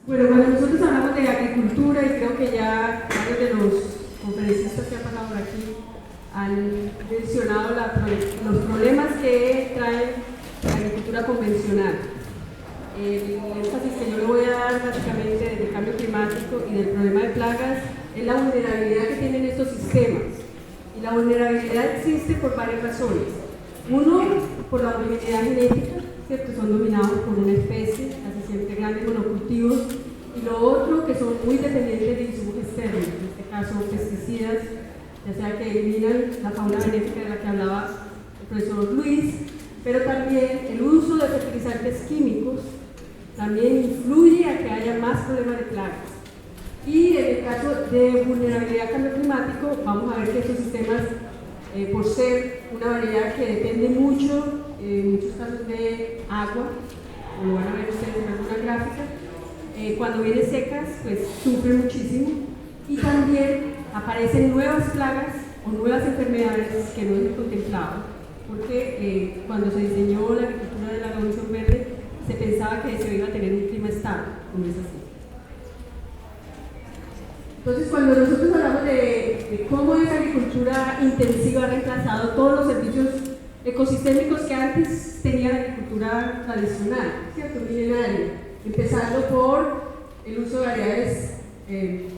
Bueno, cuando nosotros hablamos de agricultura, y creo que ya varios de los conferencistas que han pasado por aquí han mencionado los problemas que trae la agricultura convencional. El énfasis que yo le voy a dar básicamente del cambio climático y del problema de plagas es la vulnerabilidad que tienen estos sistemas. Y la vulnerabilidad existe por varias razones. Uno, por la movilidad genética, ¿cierto? Son dominados por una especie, casi siempre grandes monocultivos, y lo otro, que son muy dependientes de insumos externos, en este caso pesticidas, ya sea que eliminan la fauna benéfica de la que hablaba el profesor Luis, pero también el uso de fertilizantes químicos también influye a que haya más problemas de plagas. Y en el caso de vulnerabilidad al cambio climático, vamos a ver que estos sistemas, por ser una variedad que depende mucho, en muchos casos de agua, como lo van a ver ustedes en alguna gráfica, cuando vienen secas, pues sufren muchísimo, y también aparecen nuevas plagas o nuevas enfermedades que no se contemplaban, porque cuando se diseñó la agricultura de la Revolución Verde, se pensaba que se iba a tener un clima estable, como es así. Entonces, cuando nosotros hablamos de cómo esa agricultura intensiva ha reemplazado todos los servicios ecosistémicos que antes tenía la agricultura tradicional, ¿cierto? Milenaria, empezando por el uso de variedades de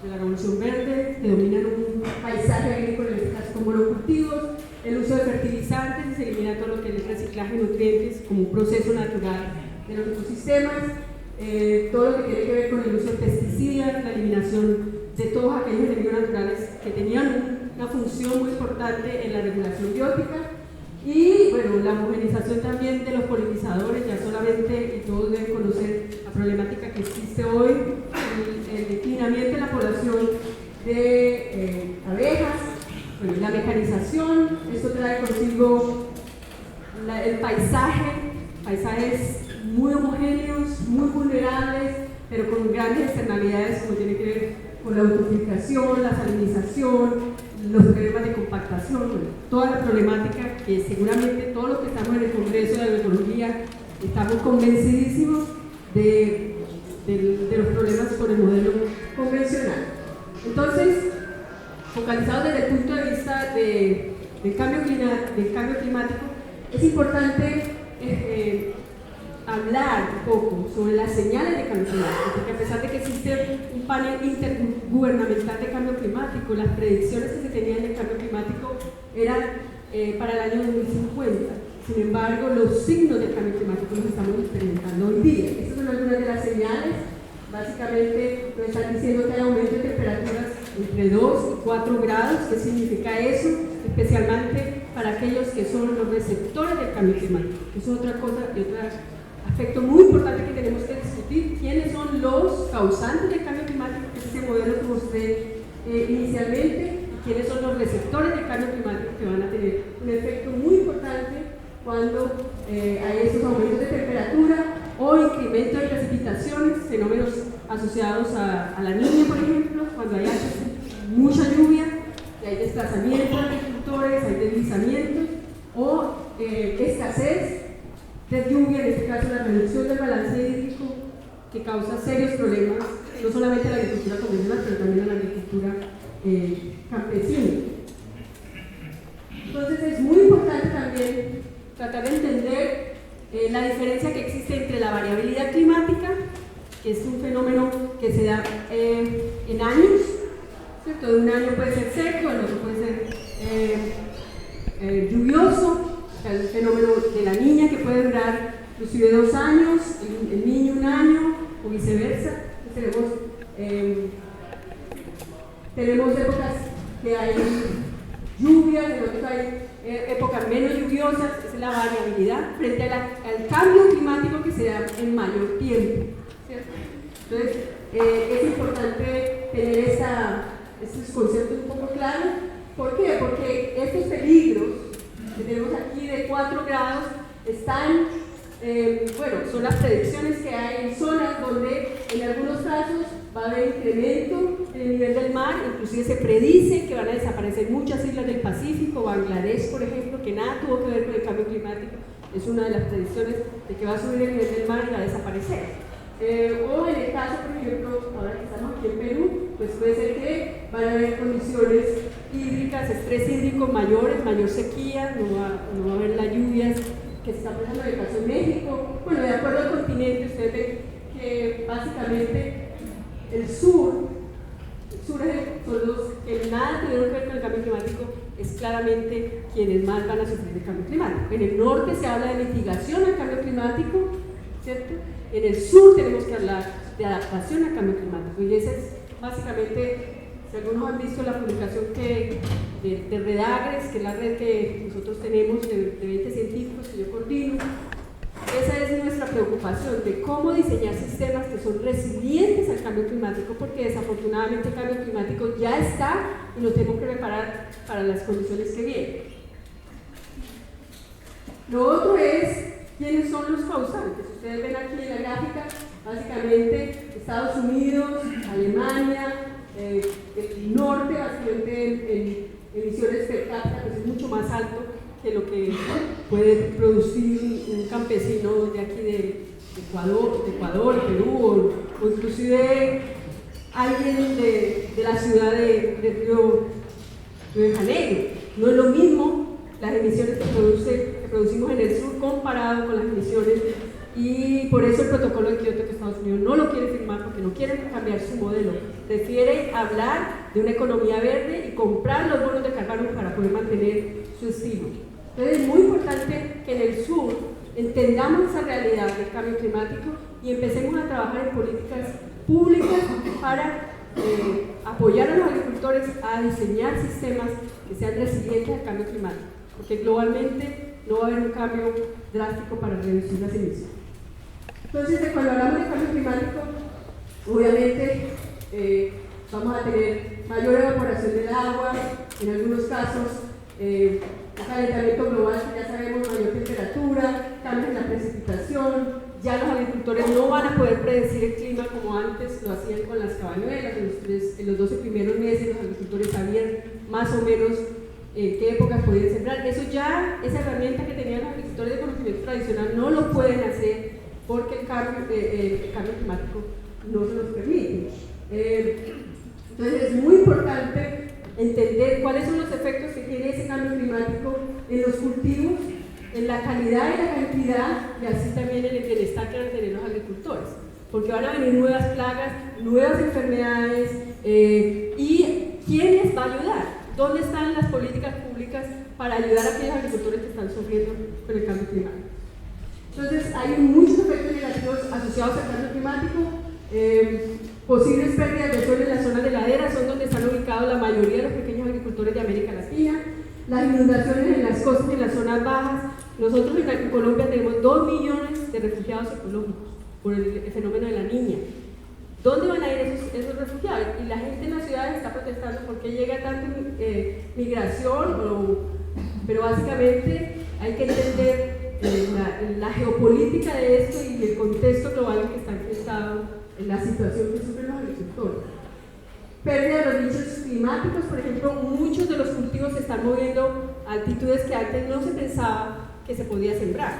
la Revolución Verde, que dominan un paisaje agrícola, en este caso con monocultivos, el uso de fertilizantes, y se elimina todo lo que es el reciclaje de nutrientes como un proceso natural de los ecosistemas, todo lo que tiene que ver con el uso de pesticidas, la eliminación de todos aquellos enemigos naturales que tenían una función muy importante en la regulación biótica, y bueno, la homogenización también de los polinizadores. Ya solamente, y todos deben conocer la problemática que existe hoy, el declinamiento de la población de abejas, bueno, la mecanización. Esto trae consigo el paisajes muy homogéneos, muy vulnerables, pero con grandes externalidades, como tiene que ver con la eutrofización, la salinización, los problemas de compactación, bueno, toda la problemática que seguramente todos los que estamos en el Congreso de Agroecología estamos convencidísimos de los problemas con el modelo convencional. Entonces, focalizados desde el punto de vista del cambio climático, es importante hablar un poco sobre las señales de cambio climático, porque a pesar de que existe un panel intergubernamental de cambio climático, las predicciones que se tenían del cambio climático eran para el año 2050. Sin embargo, los signos del cambio climático los estamos experimentando hoy día. Estas son algunas de las señales. Básicamente nos están diciendo que hay aumento de temperaturas entre 2 y 4 grados. ¿Qué significa eso? Especialmente para aquellos que son los receptores del cambio climático. Eso es otra cosa y otro aspecto muy importante que tenemos que discutir. ¿Quiénes son los causantes del cambio climático? Que es ese modelo que mostré inicialmente. Y quiénes son los receptores del cambio climático, que van a tener un efecto muy importante cuando hay estos aumentos de temperatura o incremento de precipitaciones, fenómenos asociados a la niña, por ejemplo, cuando hay mucha lluvia y hay desplazamiento de agricultores, hay deslizamientos o escasez de lluvia, en este caso la reducción del balance hídrico, que causa serios problemas, no solamente a la agricultura convencional, pero también a la agricultura campesina. Entonces es muy importante también tratar de entender la diferencia que existe entre la variabilidad climática, que es un fenómeno que se da en años, ¿cierto? De un año puede ser seco, el otro puede ser lluvioso, el fenómeno de la niña que puede durar inclusive 2 años, el niño 1 año o viceversa. Tenemos épocas que hay lluvias, en otras hay épocas menos lluviosas. Esa es la variabilidad frente al cambio climático que se da en mayor tiempo, ¿cierto? Entonces, es importante tener estos conceptos un poco claros. ¿Por qué? Porque estos peligros que tenemos aquí de 4 grados están, bueno, son las predicciones que hay en zonas donde en algunos casos va a haber incremento en el nivel del mar. Inclusive se predice que van a desaparecer muchas islas del Pacífico, Bangladesh, por ejemplo, que nada tuvo que ver con el cambio climático, es una de las predicciones de que va a subir el nivel del mar y va a desaparecer. O en el caso, por ejemplo, ahora que estamos aquí en Perú, pues puede ser que van a haber condiciones hídricas, estrés hídrico mayores, mayor sequía, no va a haber las lluvias que se está pasando en el caso de México. Bueno, de acuerdo al continente, ustedes ven que básicamente el sur son los que nada tuvieron que ver con el cambio climático, es claramente quienes más van a sufrir el cambio climático. En el norte se habla de mitigación al cambio climático, ¿cierto? En el sur tenemos que hablar de adaptación al cambio climático, y esa es básicamente, si algunos han visto la publicación de Redagres, que es la red que nosotros tenemos de 20 científicos que yo coordino, esa es nuestra preocupación de cómo diseñar sistemas que son resilientes al cambio climático, porque desafortunadamente el cambio climático ya está y nos tenemos que preparar para las condiciones que vienen. Lo otro es quiénes son los causantes. Ustedes ven aquí en la gráfica, básicamente Estados Unidos, Alemania, el norte, básicamente en emisiones per cápita, pues es mucho más alto que lo que puede producir un campesino de aquí de Ecuador, Perú, o inclusive alguien de la ciudad de Río de Janeiro. No es lo mismo las emisiones que producimos en el sur comparado con las emisiones, y por eso el protocolo de Kioto, que Estados Unidos no lo quiere firmar porque no quiere cambiar su modelo, prefiere hablar de una economía verde y comprar los bonos de carbono para poder mantener su estilo. Entonces es muy importante que en el sur entendamos esa realidad del cambio climático y empecemos a trabajar en políticas públicas para apoyar a los agricultores a diseñar sistemas que sean resilientes al cambio climático, porque globalmente no va a haber un cambio drástico para reducir las emisiones. Entonces, cuando hablamos de cambio climático, obviamente vamos a tener mayor evaporación del agua, en algunos casos calentamiento global, que ya sabemos, mayor temperatura, cambios en la precipitación. Ya los agricultores no van a poder predecir el clima como antes lo hacían con las cabañuelas. En los 12 primeros meses los agricultores sabían más o menos qué épocas podían sembrar. Eso ya, esa herramienta que tenían los agricultores de conocimiento tradicional, no lo pueden hacer porque el cambio climático no se los permite. Entonces es muy importante entender cuáles son los efectos que tiene ese cambio climático en los cultivos, en la calidad y la cantidad, y así también en el bienestar que van a tener los agricultores, porque van a venir nuevas plagas, nuevas enfermedades, y ¿quién les va a ayudar? ¿Dónde están las políticas públicas para ayudar a aquellos agricultores que están sufriendo con el cambio climático? Entonces hay muchos efectos negativos asociados al cambio climático. Posibles pérdidas de suelo en las zonas de ladera son donde están ubicados la mayoría de los pequeños agricultores de América Latina. Las inundaciones en las costas y en las zonas bajas. Nosotros en Colombia tenemos 2 millones de refugiados ecológicos por el fenómeno de la Niña. ¿Dónde van a ir esos refugiados? Y la gente en las ciudades está protestando porque llega tanta migración, pero básicamente hay que entender la geopolítica de esto y el contexto global en que está enfrentado en la situación que sufren los agricultores. Pérdida de los nichos climáticos, por ejemplo, muchos de los cultivos se están moviendo a altitudes que antes no se pensaba que se podía sembrar.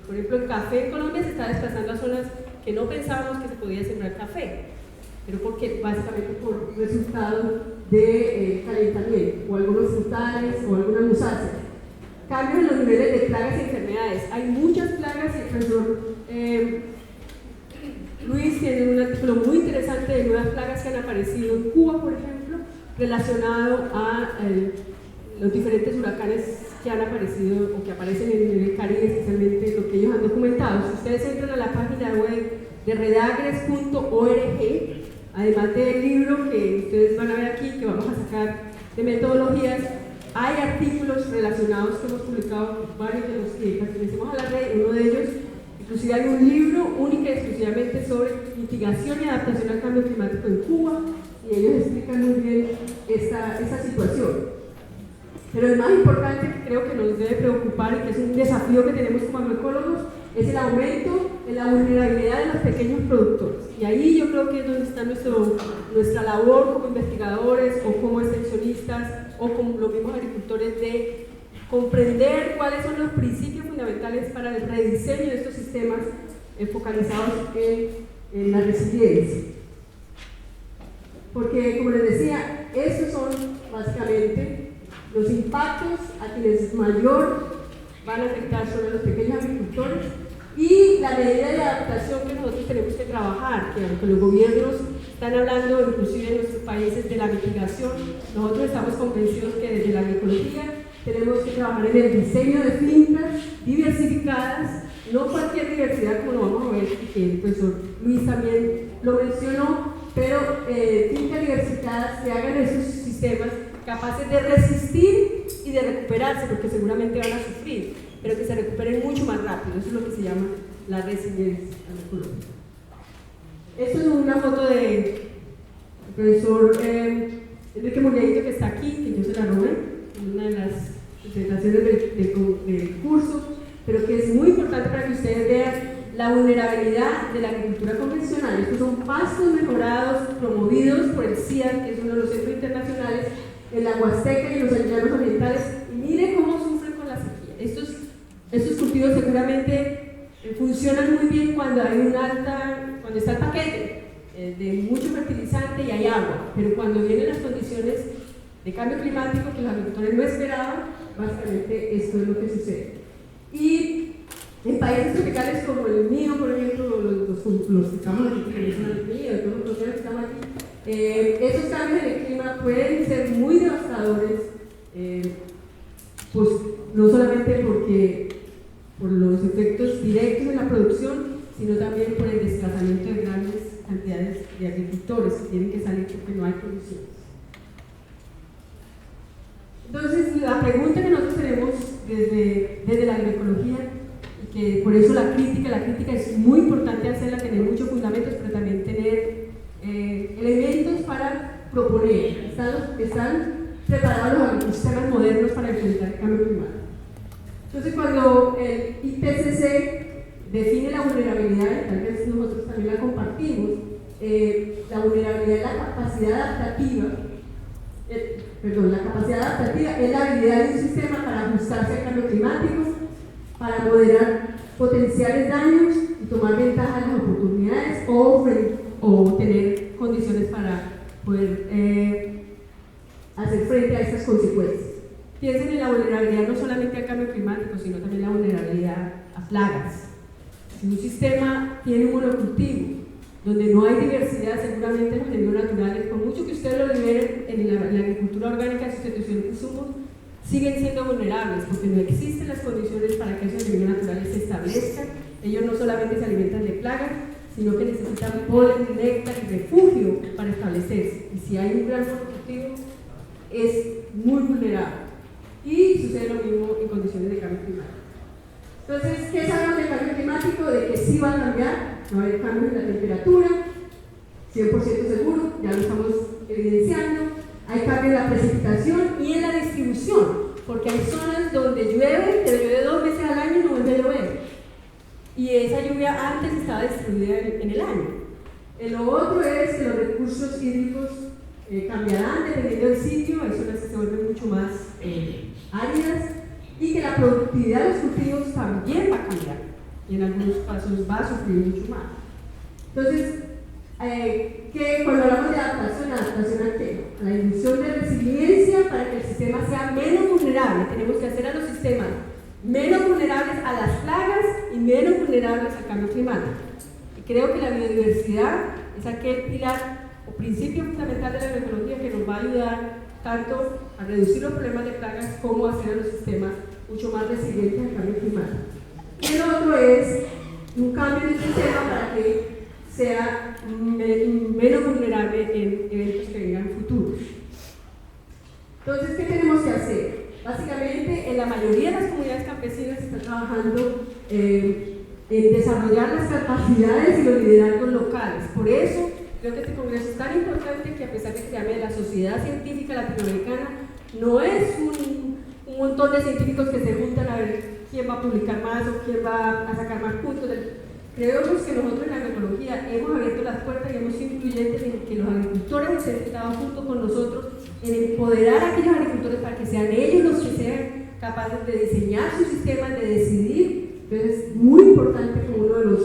Por ejemplo, el café en Colombia se está desplazando a zonas que no pensábamos que se podía sembrar café, pero porque básicamente por resultado de calentamiento, o algunos frutales, o algunas musáceas. Cambios en los niveles de plagas y enfermedades. Hay muchas plagas, y el profesor Luis tiene un artículo muy interesante de nuevas plagas que han aparecido en Cuba, por ejemplo, relacionado a los diferentes huracanes que han aparecido o que aparecen en el Caribe, especialmente lo que ellos han documentado. Si ustedes entran a la página web de redagres.org, además del libro que ustedes van a ver aquí, que vamos a sacar de metodologías, hay artículos relacionados que hemos publicado varios de los que pertenecemos a la red. Uno de ellos, inclusive hay un libro único y exclusivamente sobre mitigación y adaptación al cambio climático en Cuba, y ellos explican muy bien esta situación. Pero el más importante, que creo que nos debe preocupar y que es un desafío que tenemos como agroecólogos, es el aumento en la vulnerabilidad de los pequeños productores. Y ahí yo creo que es donde está nuestra labor como investigadores o como extensionistas o como los mismos agricultores, de comprender cuáles son los principios fundamentales para el rediseño de estos sistemas focalizados en en la resiliencia. Porque, como les decía, estos son básicamente los impactos a quienes mayor van a afectar son a los pequeños agricultores y la medida de adaptación que nosotros tenemos que trabajar, que aunque los gobiernos están hablando inclusive en nuestros países de la mitigación, nosotros estamos convencidos que desde la agroecología tenemos que trabajar en el diseño de fincas diversificadas, no cualquier diversidad como lo vamos a ver, que el profesor Luis también lo mencionó, pero fincas diversificadas que hagan esos sistemas capaces de resistir y de recuperarse, porque seguramente van a sufrir, pero que se recuperen mucho más rápido. Eso es lo que se llama la resiliencia agroecológica. Esto es una foto del profesor Enrique Muñeito, que está aquí, que yo se la robé en una de las presentaciones del curso, pero que es muy importante para que ustedes vean la vulnerabilidad de la agricultura convencional. Estos son pastos mejorados, promovidos por el CIAN, que es uno de los centros internacionales en la Huasteca y en los llanos orientales, y miren cómo sufren con la sequía. Estos cultivos seguramente funcionan muy bien cuando hay cuando está el paquete de mucho fertilizante y hay agua, pero cuando vienen las condiciones de cambio climático que los agricultores no esperaban, básicamente esto es lo que sucede. Y en países tropicales como el mío, por ejemplo, los que estamos aquí, que son el mío, todos los que estamos aquí, esos cambios en el clima pueden ser muy devastadores, pues no solamente por los efectos directos en la producción, sino también por el desplazamiento de grandes cantidades de agricultores que tienen que salir porque no hay condiciones. Entonces, la pregunta que nosotros tenemos desde la agroecología, y que por eso la crítica es muy importante hacerla, tener muchos fundamentos, pero también tener elementos para proponer. Están preparados los sistemas modernos para enfrentar el cambio climático. Entonces, cuando el IPCC define la vulnerabilidad, tal vez nosotros también la compartimos, la vulnerabilidad es la capacidad adaptativa. La capacidad adaptativa es la habilidad de un sistema para ajustarse al cambio climático, para moderar potenciales daños y tomar ventaja de las oportunidades o tener condiciones para poder hacer frente a estas consecuencias. Piensen en la vulnerabilidad no solamente al cambio climático, sino también la vulnerabilidad a plagas. Si un sistema tiene un monocultivo, donde no hay diversidad, seguramente los medios naturales, por mucho que ustedes lo liberen en la agricultura orgánica de sustitución de insumos, siguen siendo vulnerables porque no existen las condiciones para que esos medios naturales se establezcan. Ellos no solamente se alimentan de plagas, sino que necesitan polen, néctar y refugio para establecerse. Y si hay un gran monocultivo, es muy vulnerable. Y sucede lo mismo en condiciones de cambio climático. Entonces, ¿qué sabemos del cambio climático? De que sí va a cambiar, va a haber cambios en la temperatura, 100% seguro, ya lo estamos evidenciando. Hay cambios en la precipitación y en la distribución, porque hay zonas donde llueve, pero llueve 2 veces al año y no vuelve a llover. Y esa lluvia antes estaba distribuida en el año. Lo otro es que los recursos hídricos cambiarán dependiendo del sitio, hay zonas que se vuelven mucho más áridas, y que la productividad de los cultivos también va a cambiar, y en algunos casos va a sufrir mucho más. Entonces, cuando hablamos de adaptación ¿a qué? A la inducción de resiliencia para que el sistema sea menos vulnerable. Tenemos que hacer a los sistemas menos vulnerables a las plagas y menos vulnerables al cambio climático. Y creo que la biodiversidad es aquel pilar o principio fundamental de la agroecología que nos va a ayudar tanto a reducir los problemas de plagas como a hacer a los sistemas mucho más resilientes al cambio climático. Y el otro es un cambio en el sistema para que sea menos vulnerable en eventos que vengan futuros. Entonces, ¿qué tenemos que hacer? Básicamente, en la mayoría de las comunidades campesinas se está trabajando en desarrollar las capacidades y los liderazgos locales. Por eso, creo que este congreso es tan importante que, a pesar de que se llame la Sociedad Científica Latinoamericana, no es un montón de científicos que se juntan a ver quién va a publicar más o quién va a sacar más puntos. Creo que nosotros en la agroecología hemos abierto las puertas y hemos sido incluyentes en que los agricultores estén sentados junto con nosotros en empoderar a aquellos agricultores para que sean ellos los que sean capaces de diseñar sus sistemas, de decidir. Entonces es muy importante como uno de los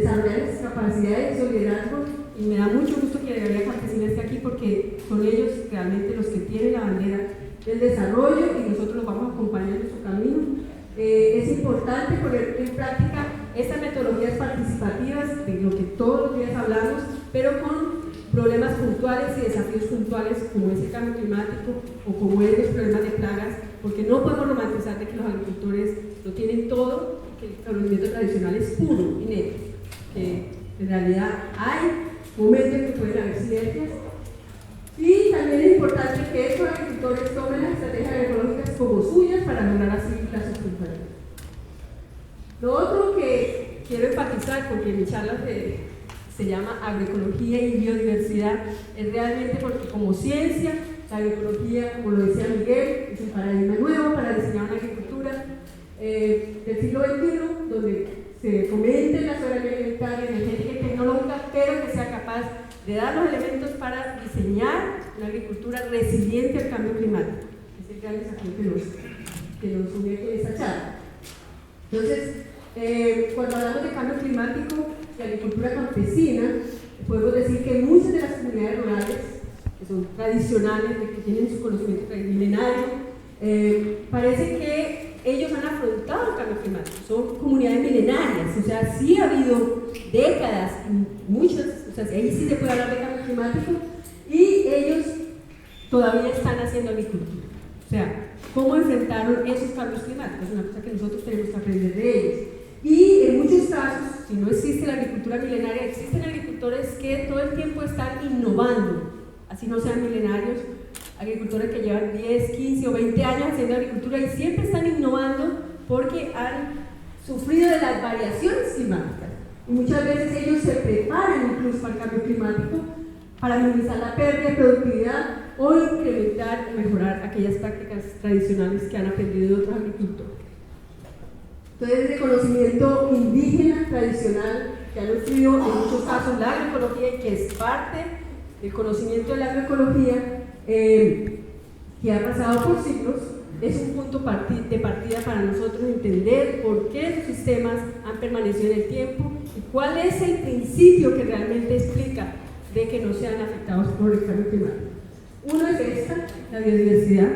desarrollar esas capacidades de liderazgo, y me da mucho gusto que la Galería Campesina esté aquí porque son ellos realmente los que tienen la bandera del desarrollo y nosotros los vamos a acompañar en su camino. Es importante poner en práctica estas metodologías participativas de lo que todos los días hablamos, pero con problemas puntuales y desafíos puntuales como es el cambio climático o como es los problemas de plagas, porque no podemos romantizar de que los agricultores lo tienen todo, que el conocimiento tradicional es puro y neto, que en realidad hay momentos en que pueden haber sinergias. Y también es importante que estos agricultores tomen las estrategias agroecológicas como suyas para lograr así la sustentabilidad. Lo otro que quiero enfatizar, porque mi charla se llama Agroecología y Biodiversidad, es realmente porque como ciencia, la agroecología, como lo decía Miguel, es un paradigma nuevo para diseñar una agricultura del siglo XXI, donde se fomente la soberanía alimentaria, energética y tecnológica, pero que sea capaz de dar los elementos para diseñar una agricultura resiliente al cambio climático. Es el gran desafío que nos une en esta charla. Entonces, cuando hablamos de cambio climático y agricultura campesina, podemos decir que muchas de las comunidades rurales, que son tradicionales, que tienen su conocimiento milenario, parece que ellos han afrontado el cambio climático. Son comunidades milenarias, o sea, sí ha habido décadas, muchas, o sea, ahí sí se puede hablar de cambio climático, y ellos todavía están haciendo agricultura. O sea, ¿cómo enfrentaron esos cambios climáticos? Es una cosa que nosotros tenemos que aprender de ellos. Y en muchos casos, si no existe la agricultura milenaria, existen agricultores que todo el tiempo están innovando, así no sean milenarios, agricultores que llevan 10, 15 o 20 años haciendo agricultura y siempre están innovando porque han sufrido de las variaciones climáticas. Y muchas veces ellos se preparan incluso para el cambio climático para minimizar la pérdida de productividad o incrementar y mejorar aquellas prácticas tradicionales que han aprendido de otros agricultores. Entonces, el conocimiento indígena tradicional que ha nutrido en muchos casos la agroecología y que es parte del conocimiento de la agroecología que ha pasado por siglos, es un punto de partida para nosotros entender por qué esos sistemas han permanecido en el tiempo y cuál es el principio que realmente explica de que no sean afectados por el cambio climático. Uno es esta, la biodiversidad,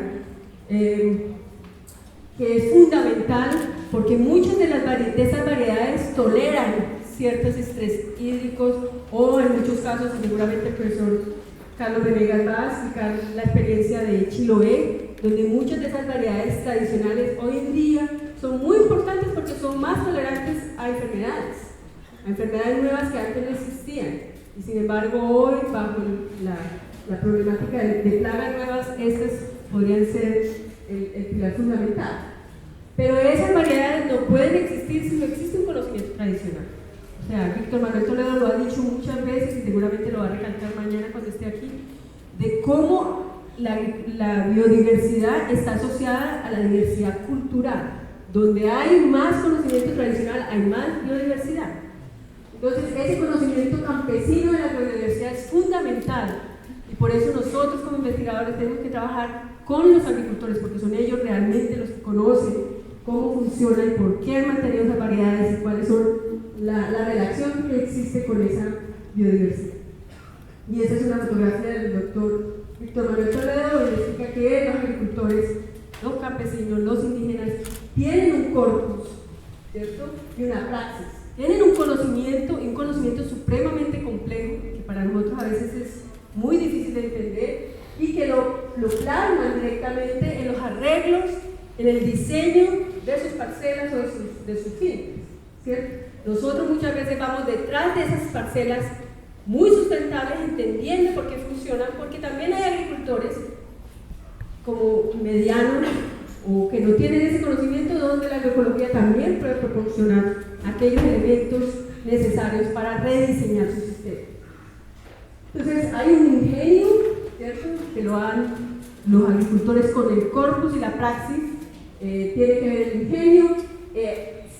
que es fundamental porque muchas de esas variedades toleran ciertos estrés hídricos o en muchos casos, seguramente el profesor Carlos Venegas va a explicar la experiencia de Chiloé, donde muchas de esas variedades tradicionales hoy en día son muy importantes porque son más tolerantes a enfermedades nuevas que antes no existían. Y sin embargo, hoy, bajo la problemática de plagas nuevas, estas podrían ser el pilar fundamental. Pero esas variedades no pueden existir si no existe un conocimiento tradicional. O sea, Víctor Manuel Toledo lo ha dicho muchas veces y seguramente lo va a recalcar mañana cuando esté aquí, de cómo la biodiversidad está asociada a la diversidad cultural. Donde hay más conocimiento tradicional, hay más biodiversidad. Entonces, ese conocimiento campesino de la biodiversidad es fundamental y por eso nosotros como investigadores tenemos que trabajar con los agricultores, porque son ellos realmente los que conocen cómo funciona y por qué han mantenido esas variedades y cuáles son la relación que existe con esa biodiversidad. Y esa es una fotografía del doctor Víctor Manuel Toledo, donde explica que los agricultores, los campesinos, los indígenas, tienen un corpus, ¿cierto? Y una praxis. Tienen un conocimiento supremamente complejo, que para nosotros a veces es muy difícil de entender, y que lo plasman directamente en los arreglos, en el diseño de sus parcelas o de sus fincas, ¿cierto? Nosotros muchas veces vamos detrás de esas parcelas muy sustentables, entendiendo por qué funcionan, porque también hay agricultores como medianos o que no tienen ese conocimiento, donde la agroecología también puede proporcionar aquellos elementos necesarios para rediseñar su sistema. Entonces hay un ingenio, ¿cierto?, que lo han los agricultores con el corpus y la praxis, tiene que ver el ingenio,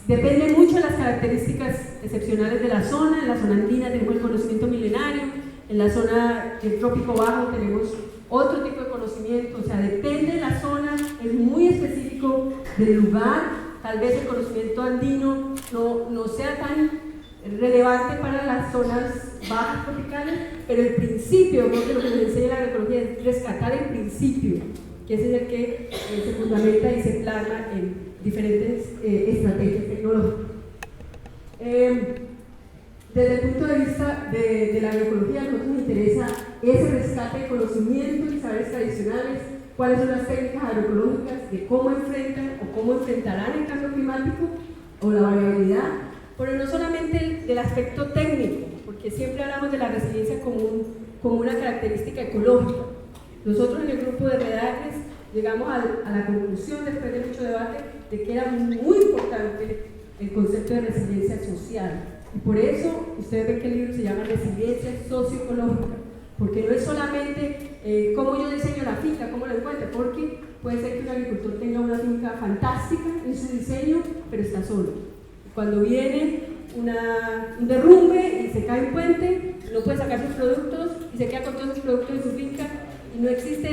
depende mucho de las características excepcionales de la zona. En la zona andina tenemos el conocimiento milenario, en la zona del trópico bajo tenemos otro tipo de conocimiento, o sea, depende de la zona, es muy específico del lugar. Tal vez el conocimiento andino no sea tan relevante para las zonas bajas tropicales, pero el principio, porque lo que nos enseña la agroecología es rescatar el principio, que ese es el que se fundamenta y se plasma en diferentes estrategias tecnológicas. Desde el punto de vista de la agroecología, a nosotros nos interesa ese rescate de conocimientos y saberes tradicionales, cuáles son las técnicas agroecológicas, de cómo enfrentan o cómo enfrentarán el cambio climático o la variabilidad, pero no solamente del aspecto técnico, porque siempre hablamos de la resiliencia como una característica ecológica. Nosotros en el grupo de Redacres llegamos a la conclusión, después de mucho debate, de que era muy importante el concepto de resiliencia social. Y por eso ustedes ven que el libro se llama Resiliencia Socioecológica, porque no es solamente cómo yo diseño la finca, cómo lo encuentro, porque puede ser que un agricultor tenga una finca fantástica en su diseño, pero está solo. Cuando viene un derrumbe y se cae un puente, no puede sacar sus productos y se queda con todos sus productos en su finca y no existe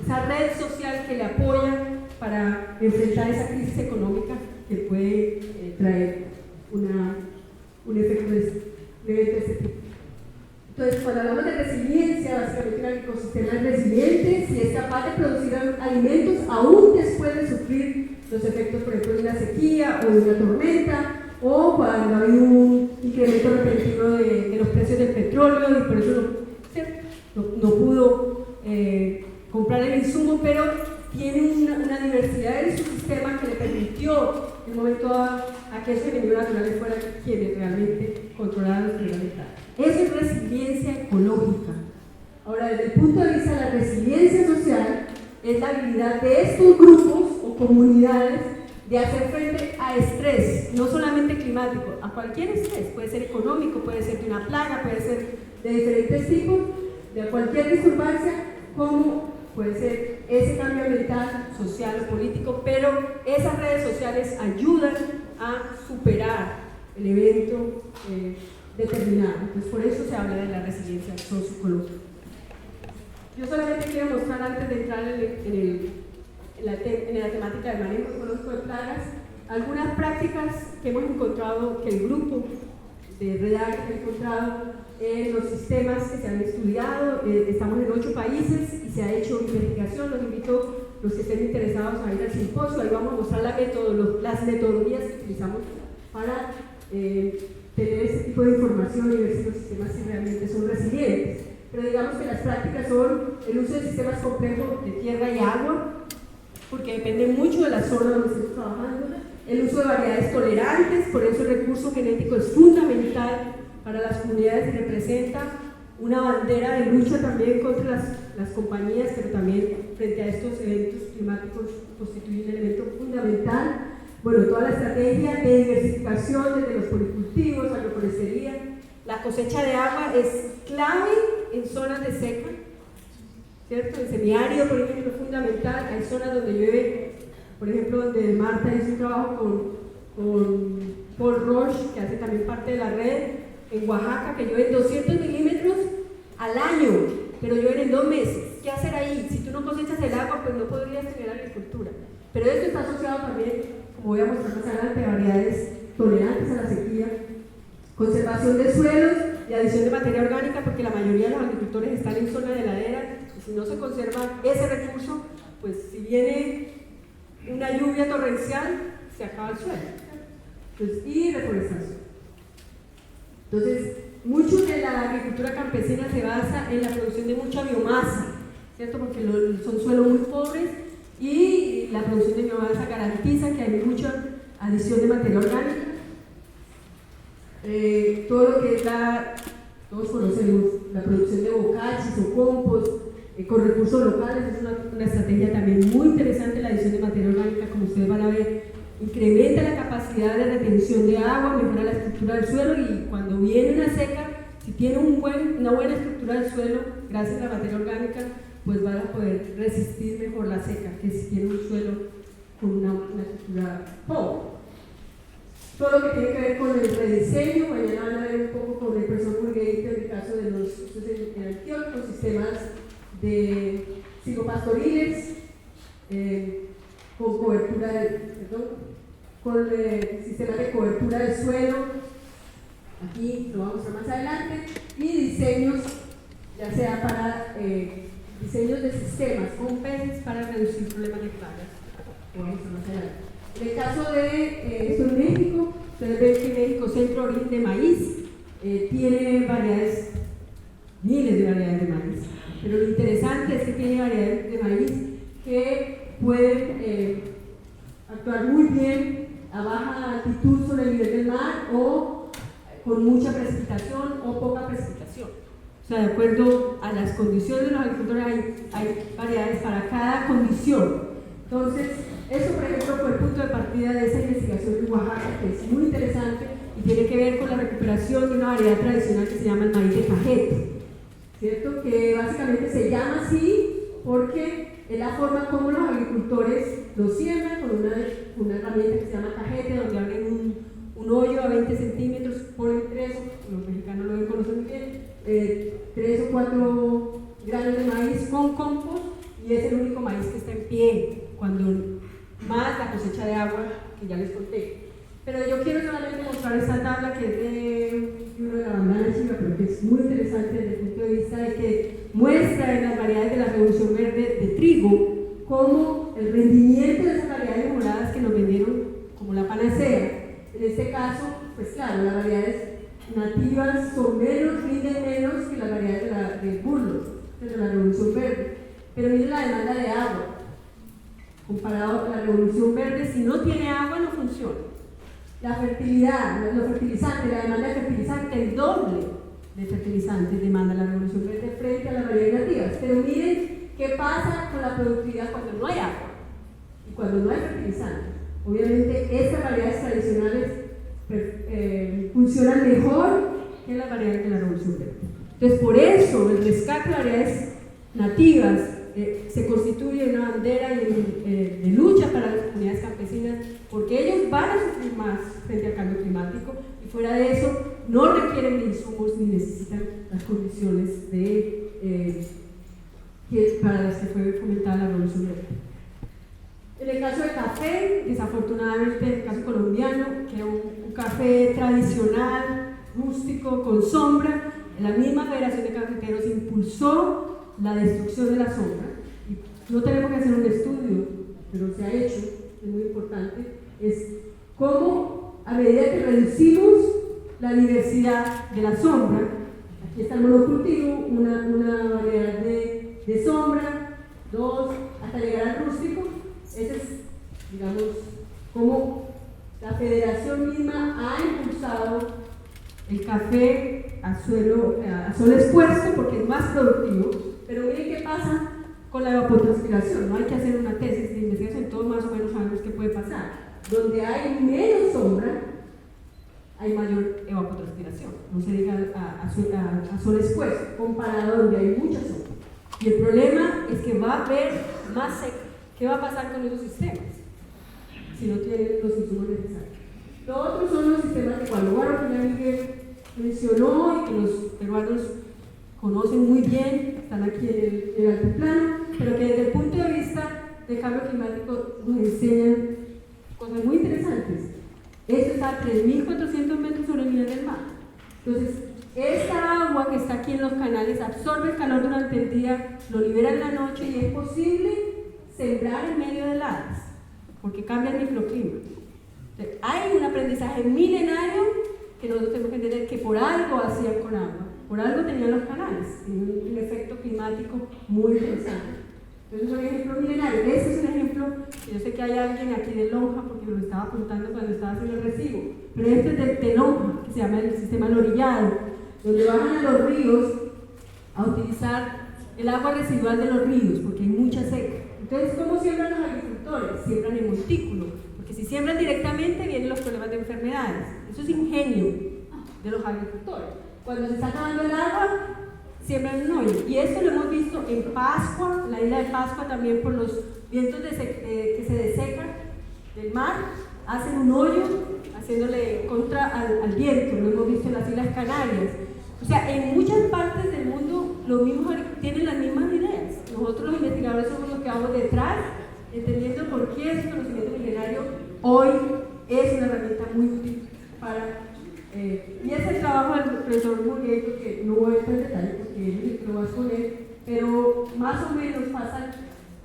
esa red social que le apoya para enfrentar esa crisis económica que puede traer un efecto de ese tipo. Entonces, cuando hablamos de resiliencia, básicamente un ecosistema es resiliente si es capaz de producir alimentos aún después de sufrir los efectos, por ejemplo, de una sequía o de una tormenta, o cuando ha habido un incremento repentino de los precios del petróleo y por eso no pudo comprar el insumo, pero tiene una diversidad en su sistema que le permitió en un momento a que esos enemigos naturales fueran quienes realmente controlaran los niveles. Eso es resiliencia ecológica. Ahora, desde el punto de vista de la resiliencia social, es la habilidad de estos grupos o comunidades de hacer frente a estrés, no solamente climático, a cualquier estrés, puede ser económico, puede ser de una plaga, puede ser de diferentes tipos, de cualquier disturbancia, como puede ser ese cambio ambiental, social o político, pero esas redes sociales ayudan a superar el evento determinado. Entonces, por eso se habla de la resiliencia socioecológica. Yo solamente quiero mostrar, antes de entrar en la temática del manejo ecológico de plagas, algunas prácticas que hemos encontrado, que el grupo de Redacres ha encontrado en los sistemas que se han estudiado. Estamos en 8 países y se ha hecho investigación. Los invito, los que estén interesados, a ir al simposio. Ahí vamos a mostrar las metodologías que utilizamos para tener ese tipo de información y ver si los sistemas realmente son resilientes. Pero digamos que las prácticas son el uso de sistemas complejos de tierra y agua, porque depende mucho de la zona donde estemos trabajando, el uso de variedades tolerantes, por eso el recurso genético es fundamental para las comunidades y representa una bandera de lucha también contra las compañías, pero también frente a estos eventos climáticos constituye un elemento fundamental. Bueno, toda la estrategia de diversificación desde los policultivos, agroforestería, la cosecha de agua es clave en zonas de seca, ¿cierto? En semiárido, por ejemplo, es fundamental. Hay zonas donde llueve, por ejemplo, donde Marta hizo un trabajo con Paul Roche, que hace también parte de la red, en Oaxaca, que llueve 200 milímetros al año, pero llueven en 2 meses. ¿Qué hacer ahí? Si tú no cosechas el agua, pues no podrías tener agricultura. Pero esto está asociado también, como voy a mostrar más adelante, a variedades tolerantes a la sequía, conservación de suelos y adición de materia orgánica, porque la mayoría de los agricultores están en zona de ladera y si no se conserva ese recurso, pues si viene una lluvia torrencial, se acaba el suelo. Entonces, y reforestación. Entonces, mucho de la agricultura campesina se basa en la producción de mucha biomasa, ¿cierto? Porque son suelos muy pobres y la producción de biomasa garantiza que hay mucha adición de materia orgánica. Todo lo que es todos conocemos, la producción de bocachis o compost con recursos locales es una estrategia también muy interesante. La adición de materia orgánica, como ustedes van a ver, incrementa la capacidad de retención de agua, mejora la estructura del suelo y cuando viene una seca, si tiene una buena estructura del suelo, gracias a la materia orgánica, pues van a poder resistir mejor la seca que si tiene un suelo con una estructura pobre. Todo lo que tiene que ver con el rediseño, mañana van a ver un poco con el profesor Murguerito en el caso de los en Antioquia, con sistemas de silvopastoriles, con con sistemas de cobertura del suelo, aquí lo vamos a mostrar más adelante, y diseños, ya sea para diseños de sistemas con peces para reducir problemas de plagas. Lo vamos a mostrar más adelante. En el caso de esto en México, ustedes ven que México, centro de origen de maíz, tiene variedades, miles de variedades de maíz, pero lo interesante es que tiene variedades de maíz que pueden actuar muy bien a baja altitud sobre el nivel del mar o con mucha precipitación o poca precipitación. O sea, de acuerdo a las condiciones de los agricultores hay variedades para cada condición. Entonces, eso por ejemplo fue el punto de partida de esa investigación en Oaxaca, que es muy interesante y tiene que ver con la recuperación de una variedad tradicional que se llama el maíz de cajete, ¿cierto? Que básicamente se llama así porque es la forma como los agricultores lo siembran con una herramienta que se llama cajete, donde abren un hoyo a 20 centímetros, ponen 3, los mexicanos lo conocen muy bien, 3 o 4 granos de maíz con compost, y es el único maíz que está en pie, cuando más la cosecha de agua que ya les conté. Pero yo quiero solamente mostrar esta tabla que es de libro de la bandana chiva, pero que es muy interesante desde el punto de vista de que muestra en las variedades de la Revolución Verde de trigo cómo el rendimiento de esas variedades mejoradas que nos vendieron como la panacea. En este caso, pues claro, las variedades nativas rinden menos que las variedades de Burlos, de la Revolución Verde. Pero miren la demanda de agua. Comparado con la Revolución Verde, si no tiene agua no funciona. La fertilidad, los fertilizantes, la demanda de fertilizantes, el doble de fertilizantes demanda la Revolución Verde frente a las variedades nativas. Pero miren qué pasa con la productividad cuando no hay agua y cuando no hay fertilizantes. Obviamente estas variedades tradicionales funcionan mejor que las variedades de la Revolución Verde. Entonces por eso el rescate de variedades nativas se constituye una bandera de lucha para las comunidades campesinas, porque ellos van a sufrir más frente al cambio climático y fuera de eso no requieren de insumos ni necesitan las condiciones para las que fue fomentada la Revolución Verde. En el caso del café, desafortunadamente en el caso colombiano, que era un café tradicional, rústico, con sombra, la misma Federación de Cafeteros impulsó la destrucción de la sombra. Y no tenemos que hacer un estudio, pero se ha hecho, es muy importante, es cómo a medida que reducimos la diversidad de la sombra, aquí está el monocultivo, una variedad de sombra, 2, hasta llegar al rústico. Ese es, digamos, cómo la federación misma ha impulsado el café a sol expuesto porque es más productivo. Pero miren qué pasa con la evapotranspiración. No hay que hacer una tesis de investigación, todos más o menos sabemos qué puede pasar. Donde hay menos sombra, hay mayor evapotranspiración. No se diga a sol expuesto, comparado a donde hay mucha sombra. Y el problema es que va a haber más seca. ¿Qué va a pasar con esos sistemas si no tienen los insumos necesarios? Lo otro son los sistemas de guano que ya Miguel mencionó y que los peruanos conocen muy bien, están aquí en el altiplano, pero que desde el punto de vista del cambio climático nos enseñan cosas muy interesantes. Esto está a 3.400 metros sobre el nivel del mar. Entonces, esta agua que está aquí en los canales absorbe el calor durante el día, lo libera en la noche y es posible sembrar en medio de heladas, porque cambia el microclima. Entonces, hay un aprendizaje milenario que nosotros tenemos que entender que por algo hacían con agua, por algo tenían los canales, tienen un efecto climático muy interesante. Entonces es un ejemplo milenario. Este es un ejemplo, yo sé que hay alguien aquí de Lonja, porque me lo estaba apuntando cuando estaba haciendo el recibo, pero este es de Lonja, que se llama el sistema lorillado, donde bajan a los ríos a utilizar el agua residual de los ríos, porque hay mucha seca. Entonces, ¿cómo siembran los agricultores? Siembran en montículo, porque si siembran directamente vienen los problemas de enfermedades. Eso es ingenio de los agricultores. Cuando se está acabando el agua, siembran un hoyo. Y esto lo hemos visto en Pascua, en la isla de Pascua también por los vientos que se desecan del mar, hacen un hoyo haciéndole contra al viento. Lo hemos visto en las Islas Canarias. O sea, en muchas partes del mundo los mismos tienen las mismas ideas. Nosotros los investigadores somos los que vamos detrás, entendiendo por qué ese conocimiento milenario hoy es una herramienta muy útil para... y es el trabajo del profesor Murgueto, que no voy a entrar en detalle porque él lo va a exponer, pero más o menos pasan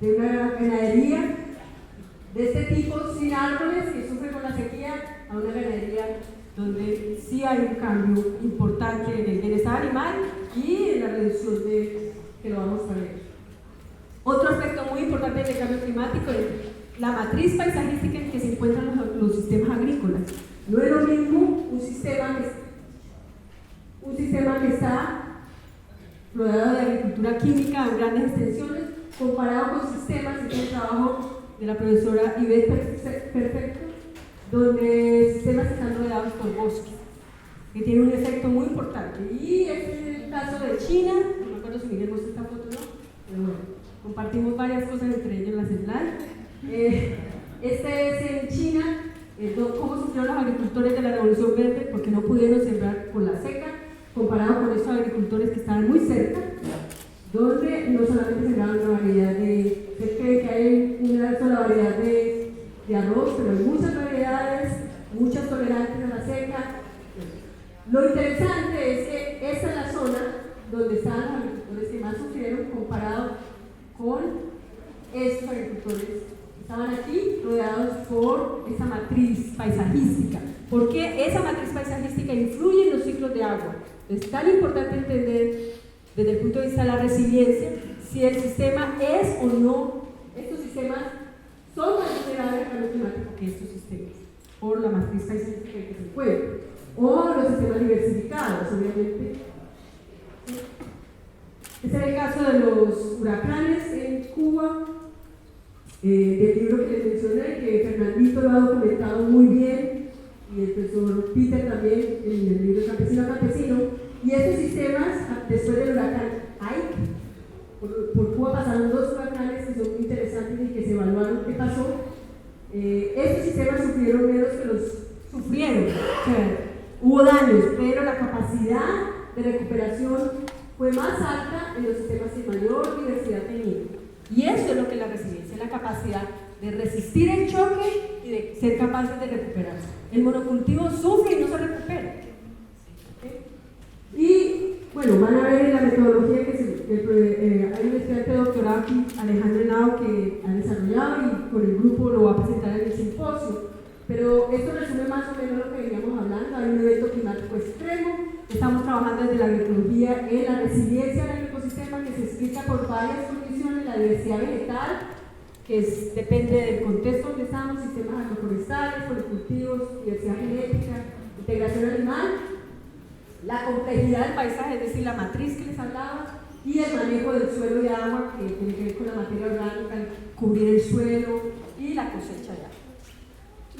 de una ganadería de este tipo sin árboles que sufre con la sequía a una ganadería donde sí hay un cambio importante en el bienestar animal y en la reducción que lo vamos a ver. Otro aspecto muy importante del cambio climático es la matriz paisajística en que se encuentran los sistemas agrícolas. No es lo mismo un sistema que está rodeado de agricultura química en grandes extensiones comparado con sistemas, este es el trabajo de la profesora Ivette Perfecto, donde sistemas están rodeados por bosques, que tiene un efecto muy importante. Y este es el caso de China, no me acuerdo si Miguel mostró esta foto o no, pero bueno, compartimos varias cosas, entre ellas la slide. Este es en China, cómo sufrieron los agricultores de la Revolución Verde porque no pudieron sembrar por la seca, comparado con estos agricultores que estaban muy cerca, donde no solamente sembraban una variedad de, se cree que hay una sola variedad de arroz, pero hay muchas variedades, muchas tolerantes a la seca. Lo interesante es que esta es la zona donde están los agricultores que más sufrieron comparado con estos agricultores que estaban aquí rodeados por esa matriz paisajística. Porque esa matriz paisajística influye en los ciclos de agua. Es tan importante entender desde el punto de vista de la resiliencia si el sistema es o no, estos sistemas son más vulnerables al cambio climático que estos sistemas, por la matriz paisajística que se encuentra, o los sistemas diversificados, obviamente. Este es el caso de los huracanes en Cuba, del libro que les mencioné, que Fernandito lo ha documentado muy bien, y el profesor Peter también, en el libro Campesino a Campesino. Y estos sistemas, después del huracán Ike, por Cuba pasaron 2 huracanes que son muy interesantes y que se evaluaron qué pasó. Estos sistemas sufrieron menos que los sufrieron, o sea, hubo daños, pero la capacidad de recuperación fue más alta en los sistemas que mayor diversidad tenían. Y eso es lo que es la resiliencia, la capacidad de resistir el choque y de ser capaces de recuperarse. El monocultivo sufre y no se recupera. Y bueno, van a ver en la metodología que hay un estudiante de doctorado aquí, Alejandro Henao, que ha desarrollado y con el grupo lo va a presentar en el simposio. Pero esto resume más o menos lo que veníamos hablando. Hay un evento climático extremo, estamos trabajando desde la agroecología en la resiliencia del ecosistema, que se explica por varias condiciones: la diversidad vegetal, que depende del contexto donde estamos, sistemas agroforestales, policultivos, diversidad genética, integración animal, la complejidad del paisaje, es decir, la matriz que les hablaba, y el manejo del suelo y agua, que tiene que ver con la materia orgánica, cubrir el suelo y la cosecha de agua.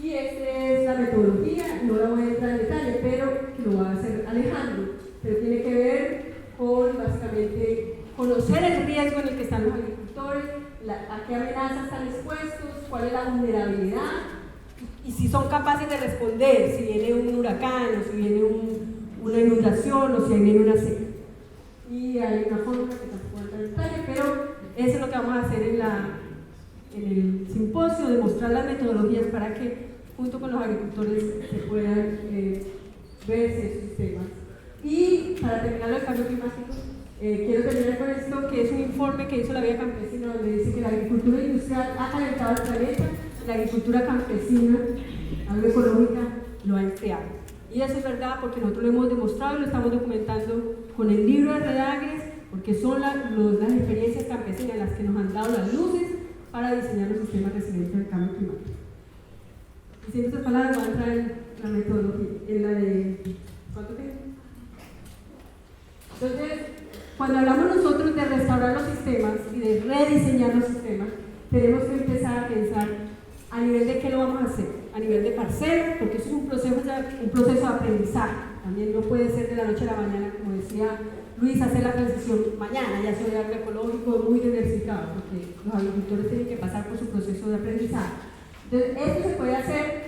Y esta es la metodología, no la voy a entrar en detalle, pero que lo va a hacer Alejandro, pero tiene que ver con básicamente conocer el riesgo en el que están los agricultores, a qué amenazas están expuestos, cuál es la vulnerabilidad y si son capaces de responder, si viene un huracán o si viene una inundación o si viene una sequía. Y hay una fórmula que tampoco entra en detalle, pero eso es lo que vamos a hacer en el simposio, demostrar las metodologías para que junto con los agricultores se puedan verse esos temas. Y para terminar el cambio climático, quiero terminar con esto, que es un informe que hizo la Vía Campesina, donde dice que la agricultura industrial ha calentado el planeta y la agricultura campesina, agroecológica, lo ha enfriado. Y eso es verdad porque nosotros lo hemos demostrado y lo estamos documentando con el libro de Redagres, porque son las experiencias campesinas las que nos han dado las luces para diseñar los sistemas resilientes al cambio climático. Diciendo estas palabras, voy a entrar en la metodología, en la de... ¿Cuánto tiempo? Entonces, cuando hablamos nosotros de restaurar los sistemas y de rediseñar los sistemas, tenemos que empezar a pensar a nivel de qué lo vamos a hacer, a nivel de parcela, porque eso es un proceso de aprendizaje. También no puede ser de la noche a la mañana, como decía Luis, hacer la transición mañana, ya soy agroecológico muy diversificado, porque los agricultores tienen que pasar por su proceso de aprendizaje. Entonces, esto se puede hacer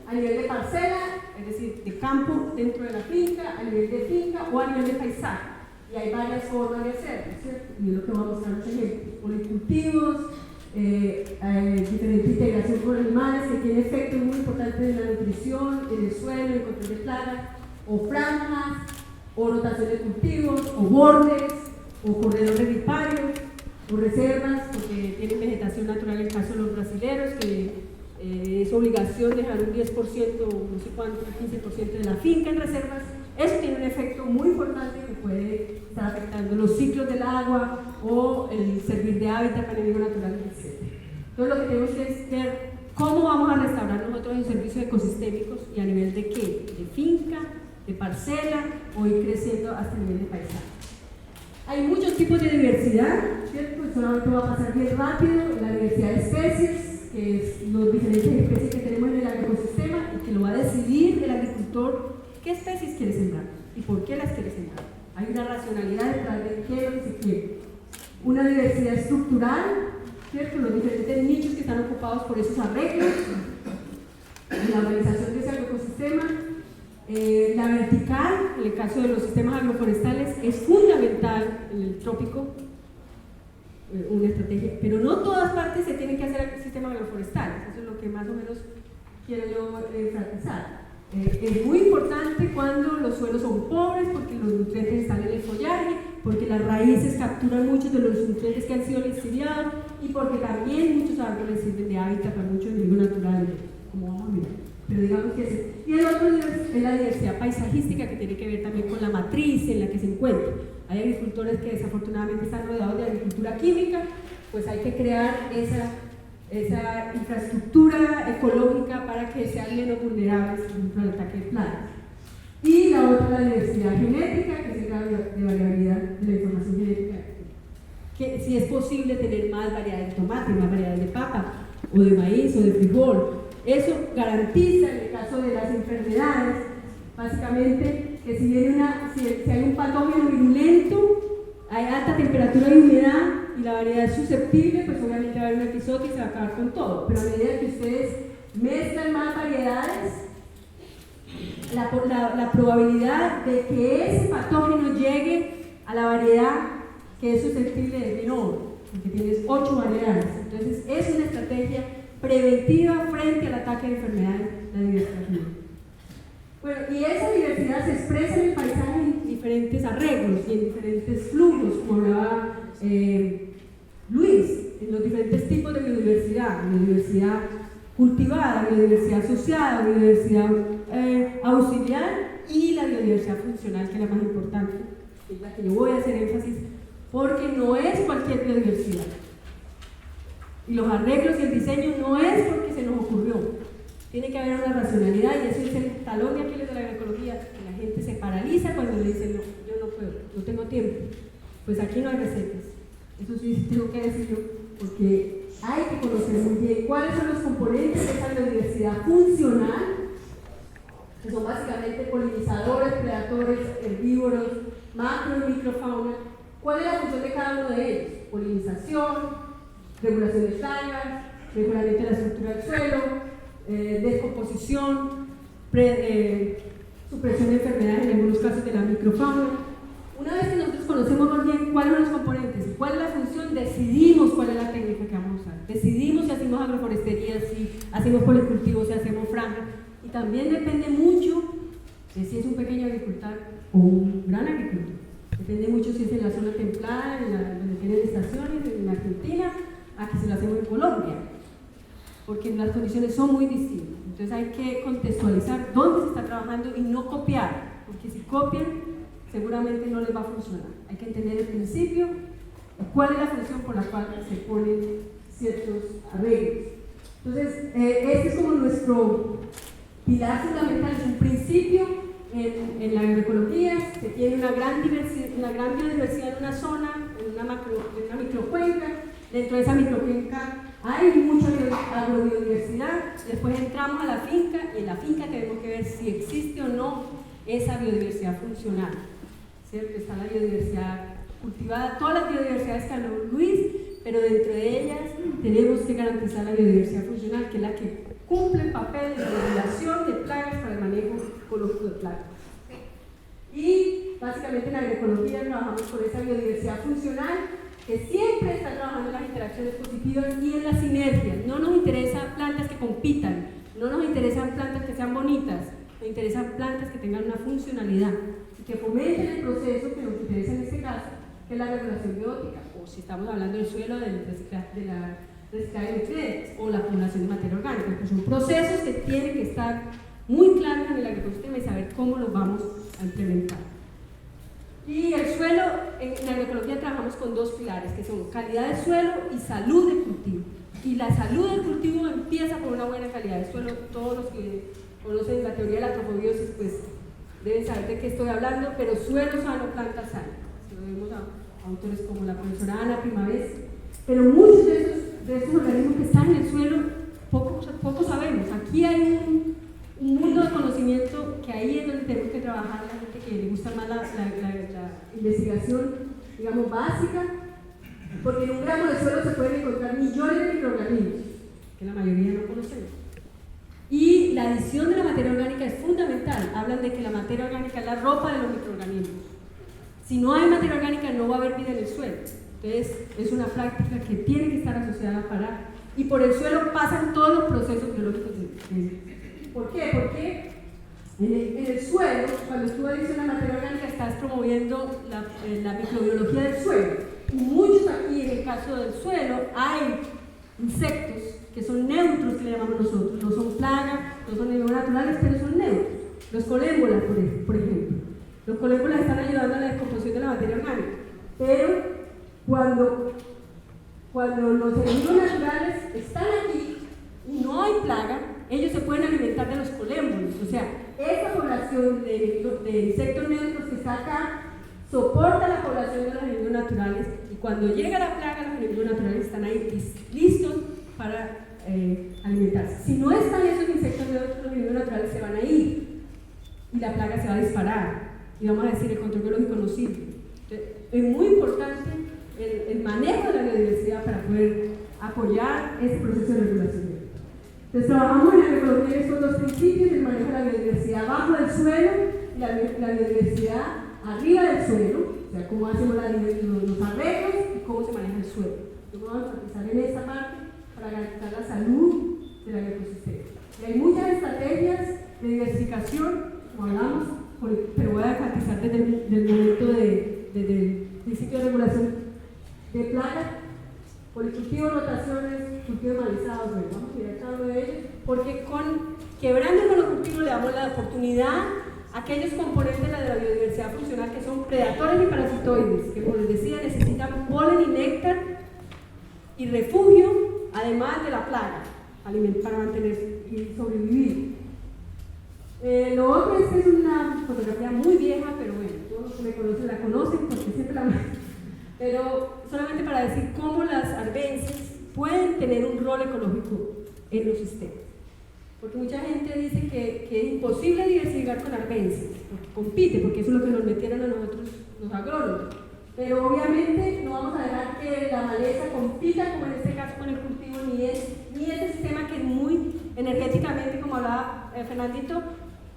a nivel de parcela, es decir, de campo dentro de la finca, a nivel de finca o a nivel de paisaje. Y hay varias formas de hacerlo, ¿cierto? Y es lo que vamos a mostrar los ejemplos: policultivos, diferente integración con animales que tiene efectos muy importantes en la nutrición, en el suelo, en el control de plagas, o franjas, o rotación de cultivos, o bordes, o corredores riparios, o reservas, porque tienen vegetación natural en el caso de los brasileros, que es obligación dejar un 10%, no sé cuánto, 15% de la finca en reservas. Eso tiene un efecto muy importante que puede estar afectando los ciclos del agua o el servir de hábitat para el enemigo natural, etc. Entonces lo que tenemos que es ver cómo vamos a restaurar nosotros los servicios ecosistémicos y a nivel de qué, de finca, de parcela o ir creciendo hasta el nivel de paisaje. Hay muchos tipos de diversidad, ¿cierto? Solamente va a pasar bien rápido, la diversidad de especies, que es los diferentes especies que tenemos en el agroecosistema y que lo va a decidir el agricultor qué especies quiere sembrar y por qué las quiere sembrar. Hay una racionalidad detrás de qué es lo que se quiere. Una diversidad estructural, ¿cierto? Los diferentes nichos que están ocupados por esos arreglos, la organización de ese agroecosistema. La vertical, en el caso de los sistemas agroforestales, es fundamental en el trópico, una estrategia, pero no todas partes se tienen que hacer sistemas agroforestales, eso es lo que más o menos quiero yo enfatizar. Es muy importante cuando los suelos son pobres, porque los nutrientes están en el follaje, porque las raíces capturan muchos de los nutrientes que han sido lixiviados y porque también muchos árboles sirven de hábitat para muchos enemigos naturales, como vamos a mirar. Pero digamos que ese. Y el otro es la diversidad paisajística, que tiene que ver también con la matriz en la que se encuentra. Hay agricultores que desafortunadamente están rodeados de agricultura química, pues hay que crear esa infraestructura ecológica para que sean menos vulnerables, por ejemplo, al ataque de plagas. Y la otra, la diversidad genética, que es el grado de variabilidad de la información genética, que si es posible tener más variedades de tomate, más variedades de papa, o de maíz, o de frijol. Eso garantiza, en el caso de las enfermedades, básicamente que si hay un patógeno virulento, hay alta temperatura y humedad y la variedad es susceptible, pues obviamente va a haber un episodio y se va a acabar con todo. Pero a medida que ustedes mezclan más variedades, la probabilidad de que ese patógeno llegue a la variedad que es susceptible es menor, porque tienes 8 variedades. Entonces es una estrategia preventiva frente al ataque de enfermedades, la diversidad genética. Bueno, y esa diversidad se expresa en el paisaje en diferentes arreglos y en diferentes flujos, como hablaba Luis, en los diferentes tipos de biodiversidad, biodiversidad cultivada, biodiversidad asociada, biodiversidad auxiliar y la biodiversidad funcional, que es la más importante, que es la que yo voy a hacer énfasis, porque no es cualquier biodiversidad. Y los arreglos y el diseño no es porque se nos ocurrió. Tiene que haber una racionalidad y eso es el talón de Aquiles de la agroecología, que la gente se paraliza cuando le dicen no, yo no puedo, no tengo tiempo. Pues aquí no hay recetas. Eso sí tengo que decirlo, porque hay que conocer muy bien cuáles son los componentes de esa biodiversidad funcional, que son básicamente polinizadores, predadores, herbívoros, macro y microfauna. ¿Cuál es la función de cada uno de ellos? Polinización, regulación de plagas, mejoramiento de la estructura del suelo, descomposición, supresión de enfermedades en algunos casos de la microfauna. Una vez que nosotros conocemos más bien cuáles son los componentes y cuál es la función, decidimos cuál es la técnica que vamos a usar. Decidimos si hacemos agroforestería, si hacemos policultivos, si hacemos franjas. Y también depende mucho de si es un pequeño agricultor o un gran agricultor. Depende mucho si es en la zona templada, donde tienen estaciones, en Argentina, a que se lo hacemos en Colombia, porque las condiciones son muy distintas. Entonces hay que contextualizar dónde se está trabajando y no copiar, porque si copian seguramente no les va a funcionar. Hay que entender el principio y cuál es la función por la cual se ponen ciertos arreglos. Entonces este es como nuestro pilar fundamental, es un principio en la agroecología, se tiene una gran biodiversidad en una zona, en una microcuenca. Dentro de esa microcuenca hay mucha agrobiodiversidad. Después entramos a la finca y en la finca tenemos que ver si existe o no esa biodiversidad funcional, ¿cierto? Está la biodiversidad cultivada, todas las biodiversidades que habló Luis, pero dentro de ellas tenemos que garantizar la biodiversidad funcional, que es la que cumple el papel de regulación de plagas para el manejo ecológico de plagas. Y básicamente en la agroecología trabajamos con esa biodiversidad funcional, que siempre está trabajando en las interacciones positivas y en las sinergias. No nos interesan plantas que compitan, no nos interesan plantas que sean bonitas, nos interesan plantas que tengan una funcionalidad y que fomenten el proceso que nos interesa en este caso, que es la regulación biótica, o si estamos hablando del suelo, del reciclaje de nutrientes o la acumulación de materia orgánica, que son procesos que tienen que estar muy claros en el agroecosistema y saber cómo los vamos a implementar. Y el suelo, en agroecología trabajamos con dos pilares, que son calidad de suelo y salud del cultivo. Y la salud del cultivo empieza por una buena calidad de suelo. Todos los que conocen la teoría de la trofobiosis pues deben saber de qué estoy hablando, pero suelo sano, planta sana. Lo vemos a autores como la profesora Ana Primavera. Pero muchos de estos organismos que están en el suelo, poco sabemos. Aquí hay un mundo de conocimiento que ahí es donde tenemos que trabajar la gente que le gusta más la investigación, digamos, básica, porque en un gramo de suelo se pueden encontrar millones de microorganismos, que la mayoría no conocemos. Y la adición de la materia orgánica es fundamental. Hablan de que la materia orgánica es la ropa de los microorganismos. Si no hay materia orgánica, no va a haber vida en el suelo. Entonces, es una práctica que tiene que estar asociada para... Y por el suelo pasan todos los procesos biológicos. ¿Por qué? Porque en el suelo, cuando tú adicionas la materia orgánica, estás promoviendo la microbiología del suelo. Y muchos aquí, en el caso del suelo, hay insectos que son neutros, que le llamamos nosotros. No son plagas, no son enemigos naturales, pero son neutros. Los colémbolas, por ejemplo. Los colémbolas están ayudando a la descomposición de la materia orgánica. Pero cuando los enemigos naturales están aquí y no hay plaga, ellos se pueden alimentar de los colémbolos. O sea, esta población de insectos neutros que está acá soporta la población de los enemigos naturales, y cuando llega la plaga, los enemigos naturales están ahí listos para alimentarse. Si no están esos insectos neutros, los enemigos naturales se van a ir y la plaga se va a disparar y vamos a decir el control biológico no sirve. Entonces, es muy importante el manejo de la biodiversidad para poder apoyar ese proceso de regulación. Entonces trabajamos en la agroecología en estos dos principios: el manejo de la biodiversidad abajo del suelo y la biodiversidad arriba del suelo, o sea, cómo hacemos los arreglos y cómo se maneja el suelo. Yo voy a enfatizar en esta parte para garantizar la salud del ecosistema. Y hay muchas estrategias de diversificación, como hablamos, pero voy a enfatizar desde el momento desde el principio de regulación de plagas, policultivos, rotaciones, cultivos malizados. Bueno, vamos a ir a cada uno de ellos, porque quebrando el monocultivo le damos la oportunidad a aquellos componentes de la biodiversidad funcional que son predadores y parasitoides, que como les decía necesitan polen y néctar y refugio, además de la plaga, para mantenerse y sobrevivir. Lo otro es que es una fotografía muy vieja, pero bueno, todos los que me conocen la conocen porque siempre la muestro. Pero solamente para decir cómo las arbences pueden tener un rol ecológico en los sistemas. Porque mucha gente dice que es imposible diversificar con arbences, porque compite, porque eso es lo que nos metieron a nosotros los agrónomos. Pero obviamente no vamos a dejar que la maleza compita, como en este caso con el cultivo, ni ese sistema que es muy energéticamente, como hablaba Fernandito,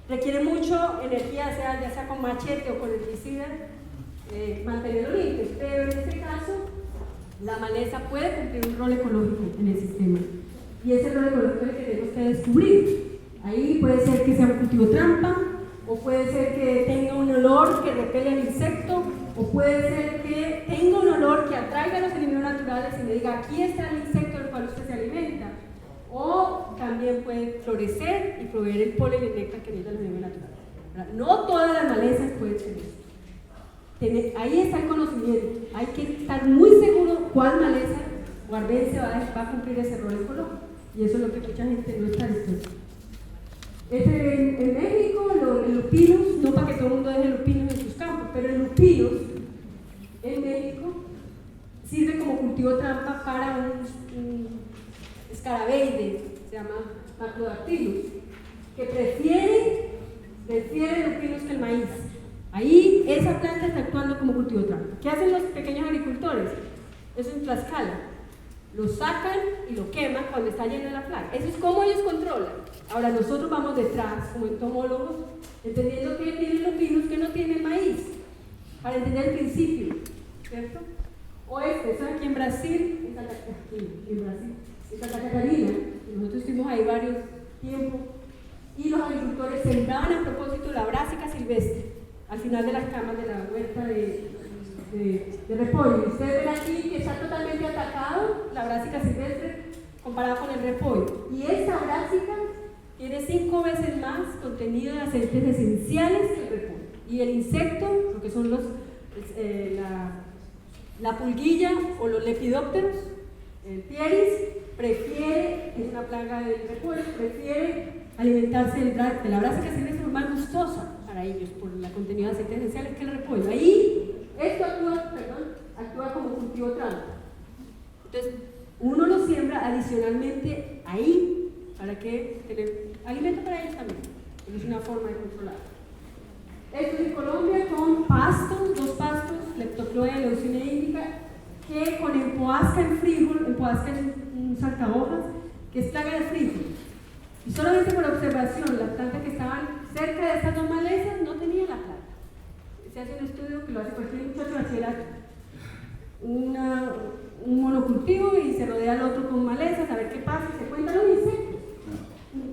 requiere mucho energía, ya sea con machete o con herbicida, mantenerlo limpio. Pero en este caso, la maleza puede cumplir un rol ecológico en el sistema. Y ese rol ecológico es el que tenemos que descubrir. Ahí puede ser que sea un cultivo trampa, o puede ser que tenga un olor que repele al insecto, o puede ser que tenga un olor que atraiga a los enemigos naturales y me diga, aquí está el insecto del cual usted se alimenta. O también puede florecer y proveer el polen y el néctar que necesitan los enemigos naturales. No todas las malezas pueden ser eso. Ahí está el conocimiento. Hay que estar muy seguro cuál maleza o arbense va a cumplir ese rol ecológico. Y eso es lo que mucha gente no está dispuesta. En México, el lupinus, no para que todo el mundo deje lupinus en sus campos, pero el lupinus en México sirve como cultivo trampa para un escarabeide, se llama Macrodactylus, que prefiere el lupinus que el maíz. Ahí esa planta está actuando como cultivo trampa. ¿Qué hacen los pequeños agricultores? Eso en Tlaxcala. Lo sacan y lo queman cuando está lleno de la plaga. Eso es como ellos controlan. Ahora nosotros vamos detrás, como entomólogos, entendiendo que tienen los pinos que no tienen maíz, para entender el principio, ¿cierto? O eso aquí en Brasil, en Santa Catarina, nosotros estuvimos ahí varios tiempos, y los agricultores sembraban a propósito la brásica silvestre al final de las camas de la huerta de repollo. Y ustedes ven aquí que está totalmente atacado la brásica silvestre comparado con el repollo. Y esta brásica tiene 5 veces más contenido de aceites esenciales que el repollo. Y el insecto, lo que son la pulguilla o los lepidópteros, el pieris, prefiere, es una plaga del repollo, prefiere alimentarse de la brásica silvestre más gustosa para ellos por el contenido de aceites esenciales que el repollo. Ahí, esto actúa como cultivo trampa. Entonces, uno lo siembra adicionalmente ahí para que tener alimento para ellos también. Es una forma de controlar. Esto es en Colombia con pastos, 2 pastos, Leptocloea y Leucina indica, que con empoasca en frijol, empoasca es un saltahojas, que es plaga de frijol. Y solamente por observación, las plantas que estaban cerca de estas 2 malezas no tenían la plaga. Se hace un estudio que lo hace cualquier muchacho de bachillerato, un monocultivo y se rodea al otro con malezas, a ver qué pasa, se cuentan los insectos.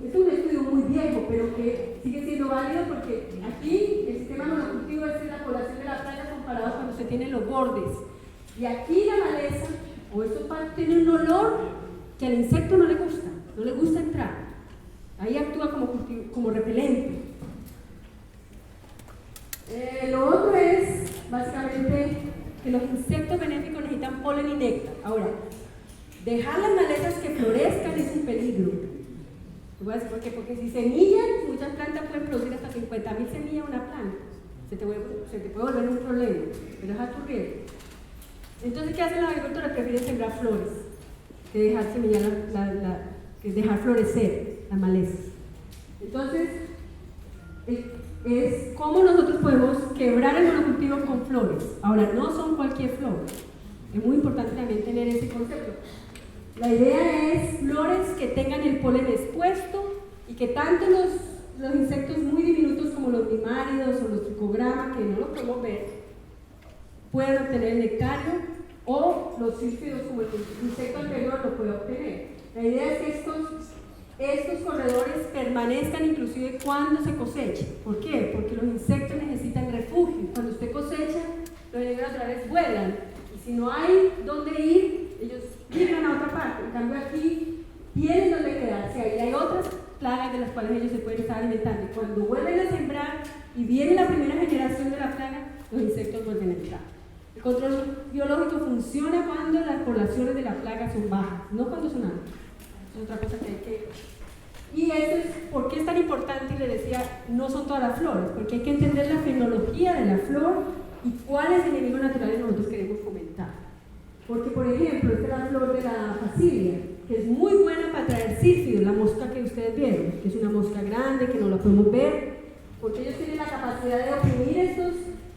Es un estudio muy viejo, pero que sigue siendo válido porque aquí el sistema monocultivo es la población de la plaga comparado cuando se tienen los bordes. Y aquí la maleza o estos pastos tienen un olor que al insecto no le gusta entrar. Ahí actúa como repelente. Lo otro es básicamente que los insectos benéficos necesitan polen y néctar. Ahora, dejar las malezas que florezcan es un peligro. Voy a decir por qué, porque si semillan, muchas plantas pueden producir hasta 50.000 semillas una planta. Se te puede volver un problema, pero es a tu riesgo. Entonces, ¿qué hacen los agricultores? Prefieren sembrar flores que dejar semillar que dejar florecer las malezas. Entonces, es cómo nosotros podemos quebrar el monocultivo con flores. Ahora, no son cualquier flor. Es muy importante también tener ese concepto. La idea es flores que tengan el polen expuesto y que tanto los insectos muy diminutos como los limáridos o los tricogramas, que no los podemos ver, puedan obtener el nectario, o los sílfidos como el insecto anterior lo puede obtener. La idea es que estos corredores permanezcan inclusive cuando se coseche. ¿Por qué? Porque los insectos necesitan refugio. Cuando usted cosecha, los enemigos otra vez vuelan. Y si no hay dónde ir, ellos migran a otra parte. En cambio aquí tienen dónde quedarse. Ahí hay otras plagas de las cuales ellos se pueden estar alimentando. Y cuando vuelven a sembrar y viene la primera generación de la plaga, los insectos vuelven a entrar. El control biológico funciona cuando las poblaciones de la plaga son bajas, no cuando son altas. Es otra cosa que hay que... Y eso es, ¿por qué es tan importante? Y le decía, no son todas las flores, porque hay que entender la fenología de la flor y cuáles enemigos naturales nosotros queremos fomentar. Porque, por ejemplo, esta es la flor de la facilia, que es muy buena para traer sílfidos, la mosca que ustedes vieron, que es una mosca grande, que no la podemos ver, porque ellos tienen la capacidad de oprimir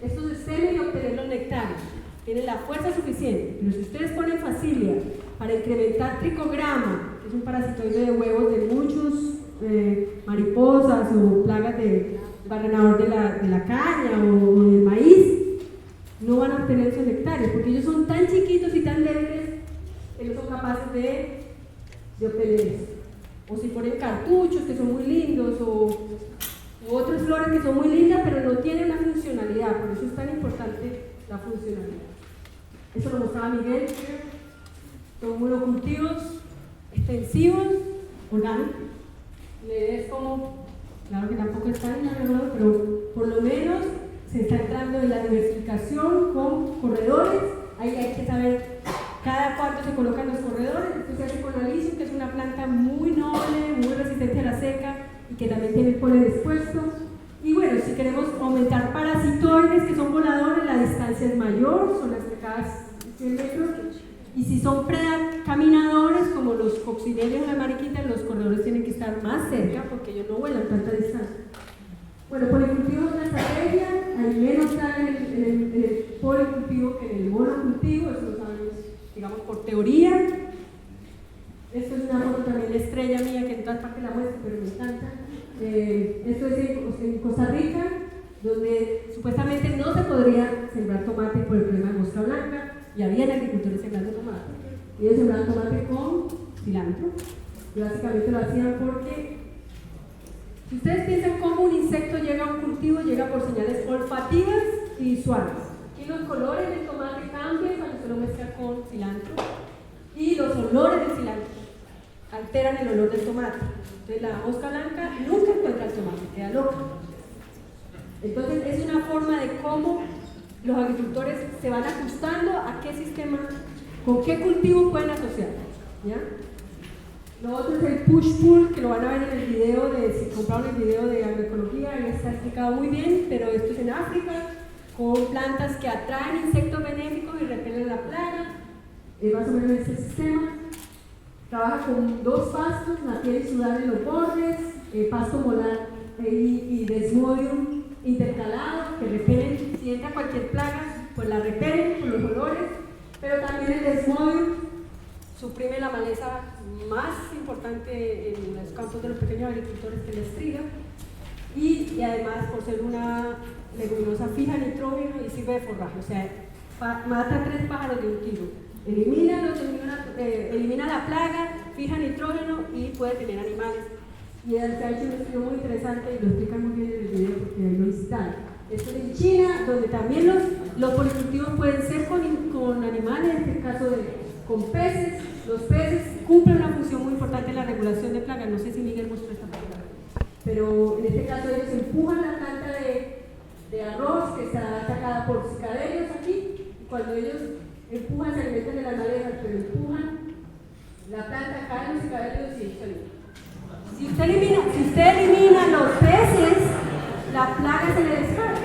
estos estemes y obtener los nectarios. Tienen la fuerza suficiente. Pero si ustedes ponen facilia para incrementar tricograma, que es un parasitoide de huevos de muchos mariposas o plagas de barrenador de la caña o del maíz, no van a obtener esos nectarios, porque ellos son tan chiquitos y tan débiles que no son capaces de obtener eso. O si ponen cartuchos que son muy lindos, o otras flores que son muy lindas, pero no tienen una funcionalidad. Por eso es tan importante la funcionalidad. Eso lo mostraba Miguel. Son monocultivos extensivos, orgánicos. La idea es como, claro que tampoco está en la mejor, pero por lo menos se está entrando en la diversificación con corredores. Ahí hay que saber cada cuánto se colocan los corredores. Esto se hace con aliso, que es una planta muy noble, muy resistente a la seca y que también tiene el polen expuesto. Y bueno, si queremos aumentar parasitoides que son voladores, la distancia es mayor, son las de cada 100 metros. Y si son caminadores, como los coccinelios o la mariquita, los corredores tienen que estar más cerca porque ellos no vuelan tanta distancia. Bueno, policultivo es una estrategia, hay menos plaga en el policultivo que en el monocultivo, eso lo sabemos, digamos, por teoría. Esto es una foto también de estrella mía que en todas partes la muestro, pero me encanta. Esto es en Costa Rica, donde supuestamente no se podría sembrar tomate por el problema de mosca blanca. y habían agricultores sembrando tomate. Y ellos sembraban tomate con cilantro. Y básicamente lo hacían porque, si ustedes piensan cómo un insecto llega a un cultivo, llega por señales olfativas y visuales. Aquí los colores del tomate cambian cuando se lo mezcla con cilantro y los olores del cilantro alteran el olor del tomate. Entonces la mosca blanca nunca encuentra el tomate, queda loca. Entonces es una forma de cómo los agricultores se van ajustando a qué sistema, con qué cultivo pueden asociar, ¿ya? Lo otro es el push-pull, que lo van a ver en el video, si compraron el video de agroecología, ahí está explicado muy bien, pero esto es en África, con plantas que atraen insectos benéficos y repelen la plaga, más o menos ese sistema. Trabaja con dos pastos, napier y sudar en los bordes, pasto molar y desmodium intercalado, que repelen, si entra cualquier plaga, pues la repelen por los olores, pero también el desmodium suprime la maleza más importante en los campos de los pequeños agricultores, que es la estriga, y además por ser una leguminosa fija nitrógeno y sirve de forraje, o sea, mata 3 pájaros de un tiro. Elimina la plaga, fija nitrógeno y puede tener animales. Y él se ha hecho un estudio muy interesante y lo explica muy bien en el video porque ahí lo visitaron. Esto es en China, donde también los policultivos pueden ser con animales, en este caso con peces. Los peces cumplen una función muy importante en la regulación de plagas. No sé si Miguel mostró esta parte, pero en este caso ellos empujan la planta de arroz que está atacada por cicadelios aquí, y cuando ellos empujan, se alimentan de las malezas, pero empujan la planta, caen los cicadelios y se alimentan. Si usted elimina los peces, la plaga se le descarga,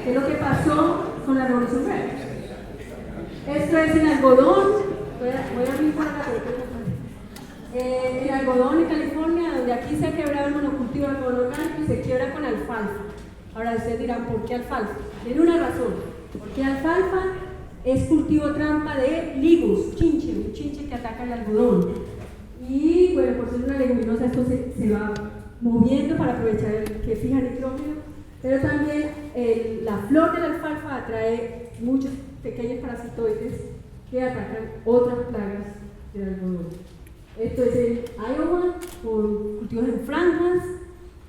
que es lo que pasó con la revolución verde. Esto es en algodón, voy a mi cuarta, en algodón en California, donde aquí se ha quebrado el monocultivo de algodón orgánico y se quiebra con alfalfa. Ahora ustedes dirán, ¿por qué alfalfa? Tiene una razón, porque alfalfa es cultivo trampa de ligus, chinche, un chinche que ataca el algodón. Y bueno, por ser una leguminosa esto se va moviendo para aprovechar que fija nitrógeno, pero también la flor de la alfalfa atrae muchos pequeños parasitoides que atacan otras plagas del algodón. Esto es en Iowa, con cultivos en franjas.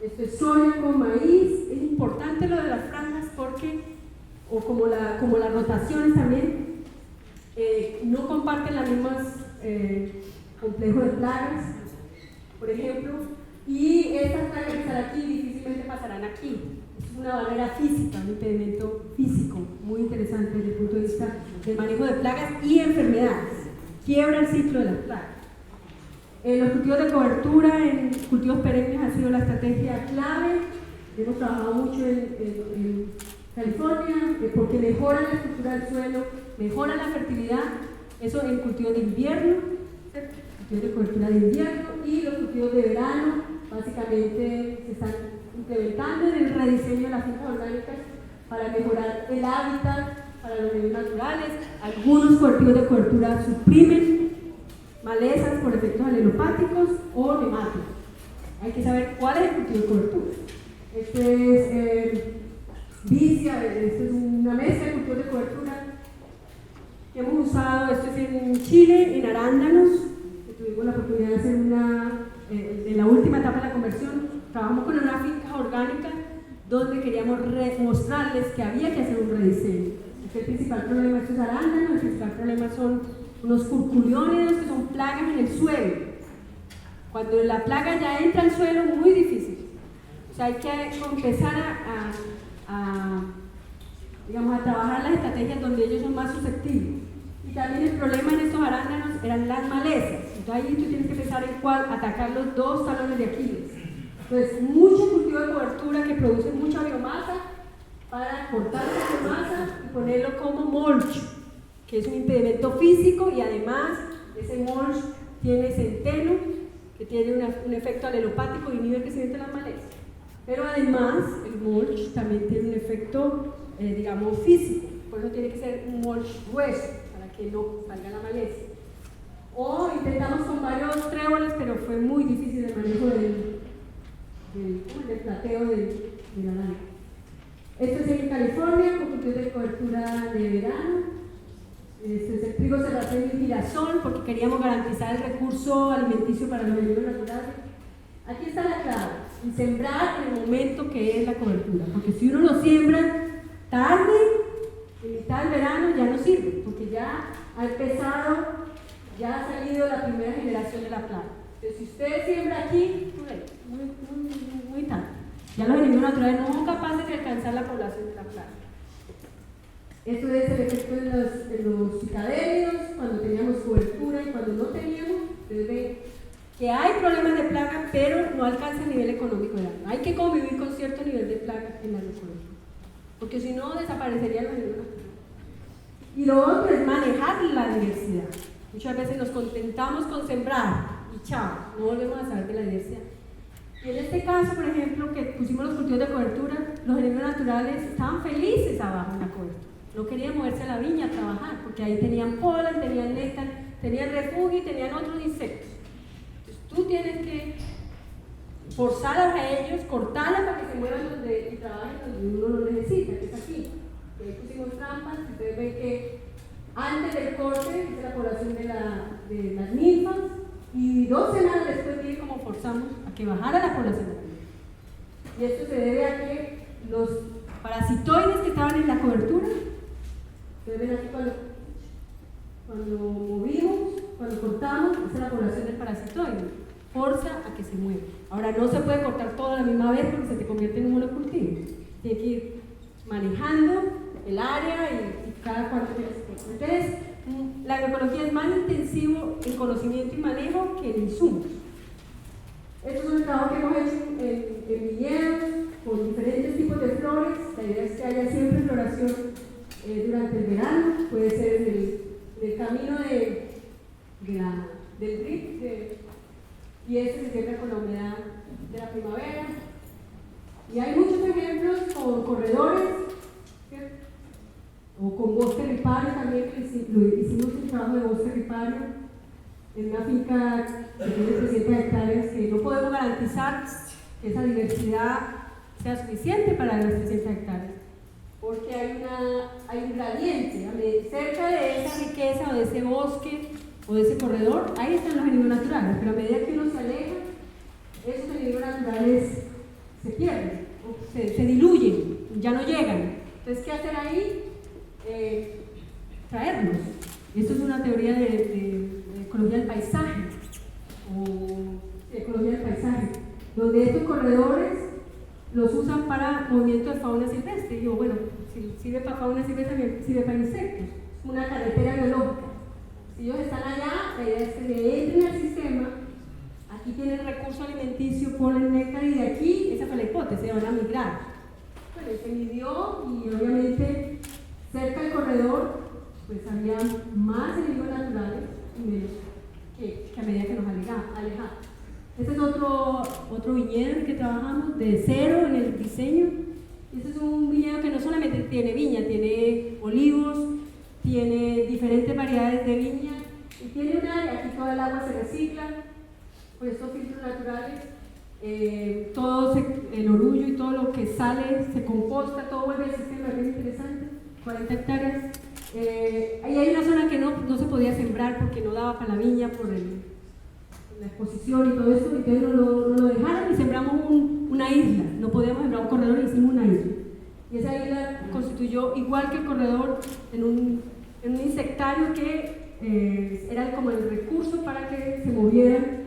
Esto es soya con maíz. Es importante lo de las franjas porque, o como las rotaciones también, no comparten las mismas complejos de plagas, por ejemplo, y estas plagas que están aquí difícilmente pasarán aquí. Es una barrera física, un impedimento físico muy interesante desde el punto de vista del manejo de plagas y enfermedades. Quiebra el ciclo de las plagas. Los cultivos de cobertura en cultivos perennes ha sido la estrategia clave. Hemos trabajado mucho en California porque mejoran la estructura del suelo, mejoran la fertilidad. Eso en cultivos de invierno, ¿cierto? Cultivos de cobertura de invierno, y los cultivos de verano básicamente se están implementando en el rediseño de las fincas orgánicas para mejorar el hábitat para los medios naturales. Algunos cultivos de cobertura suprimen malezas por efectos alelopáticos o nemáticos. Hay que saber cuál es el cultivo de cobertura. Este es vicia, esto es una mezcla de cultivos de cobertura que hemos usado. Esto es en Chile, en arándanos, que tuvimos la oportunidad de hacer en la última etapa de la conversión. Trabajamos con una finca orgánica donde queríamos mostrarles que había que hacer un rediseño. El principal problema de estos arándanos, el principal problema son unos curculiónidos, que son plagas en el suelo. Cuando la plaga ya entra al suelo, muy difícil. O sea, hay que empezar a trabajar las estrategias donde ellos son más susceptibles. Y también el problema en estos arándanos eran las malezas. Entonces ahí tú tienes que pensar en cuál atacar los dos talones de Aquiles. Entonces, mucho cultivo de cobertura que produce mucha biomasa para cortar esa biomasa y ponerlo como mulch, que es un impedimento físico, y además ese mulch tiene centeno, que tiene un efecto alelopático y inhibe el crecimiento de las malezas. Pero además el mulch también tiene un efecto, digamos, físico, por eso tiene que ser un mulch grueso, para que no salga la maleza. O intentamos con varios tréboles, pero fue muy difícil el manejo del plateo de la naranja. Esto es en California, con cultivos de cobertura de verano. el trigo, cerraceno y girasol, porque queríamos garantizar el recurso alimenticio para los enemigos naturales. Aquí está la clave, y sembrar en el momento que es la cobertura, porque si uno lo siembra tarde, en mitad del verano, ya no sirve, porque ya ha empezado, ya ha salido la primera generación de la plaga. Entonces, si usted siembra aquí, muy tarde, ya los enemigos naturales no son capaces de alcanzar la población de la plaga. Esto es el efecto en los cicadélidos, cuando teníamos cobertura y cuando no teníamos. Ustedes ven que hay problemas de plaga, pero no alcanza el nivel económico del año. Hay que convivir con cierto nivel de plaga en la agroecología, porque si no desaparecerían los enemigos naturales. Y lo otro es manejar la diversidad. Muchas veces nos contentamos con sembrar y chao, no volvemos a saber de la diversidad. Y en este caso, por ejemplo, que pusimos los cultivos de cobertura, los enemigos naturales estaban felices abajo en la cobertura. No querían moverse a la viña a trabajar, porque ahí tenían polen, tenían néctar, tenían refugio y tenían otros insectos. Entonces tú tienes que forzarlos a ellos, cortarlas para que se muevan y trabajen donde uno lo necesita, que es aquí. Ahí pusimos trampas, ustedes ven que antes del corte es la población de las ninfas, y 2 semanas después miren cómo forzamos a que bajara la población de las ninfas. Y esto se debe a que los parasitoides que estaban en la cobertura, ustedes ven aquí cuando movimos, cuando cortamos, esa es la población del parasitoide, forza a que se mueva. Ahora no se puede cortar todo a la misma vez porque se te convierte en un monocultivo. Tiene que ir manejando el área y cada cuánto tienes que cortar. Entonces, la agroecología es más intensivo en conocimiento y manejo que en insumos. Esto es un trabajo que hemos hecho en viñedos, con diferentes tipos de flores. La idea es que haya siempre floración durante el verano, puede ser en el camino del drip, y este se siembra con la humedad de la primavera. Y hay muchos ejemplos con corredores, ¿cierto? O con bosque ripario también, que hicimos un trabajo de bosque ripario en una finca que tiene 300 hectáreas, que no podemos garantizar que esa diversidad sea suficiente para las 300 hectáreas, porque hay un gradiente, cerca de esa riqueza o de ese bosque o de ese corredor, ahí están los enemigos naturales, pero a medida que uno se aleja, esos enemigos naturales se pierden, se diluyen, ya no llegan. Entonces, ¿qué hacer ahí? Traerlos. Esto es una teoría de ecología del paisaje, o ecología del paisaje, donde estos corredores los usan para movimiento de fauna silvestre. Y digo, bueno, si sirve para fauna silvestre, también sirve para insectos. Es una carretera biológica. Si ellos están allá, la idea es que se entren al sistema. Aquí tienen recurso alimenticio, polen, néctar, y de aquí, esa fue la hipótesis, van a migrar. Bueno, se midió y obviamente cerca del corredor, pues había más enemigos naturales y menos que a medida que nos alejamos. Este es otro viñedo en el que trabajamos, de cero en el diseño. Este es un viñedo que no solamente tiene viña, tiene olivos, tiene diferentes variedades de viña y tiene un área, aquí toda el agua se recicla con estos filtros naturales, todo el orullo y todo lo que sale se composta, todo vuelve al sistema, es bien interesante, 40 hectáreas. Ahí hay una zona que no se podía sembrar porque no daba para la viña por la exposición y todo eso, entonces no lo dejaron y sembramos una isla, no podíamos sembrar un corredor y hicimos una isla. Y esa isla constituyó, igual que el corredor, en un insectario que era como el recurso para que se movieran.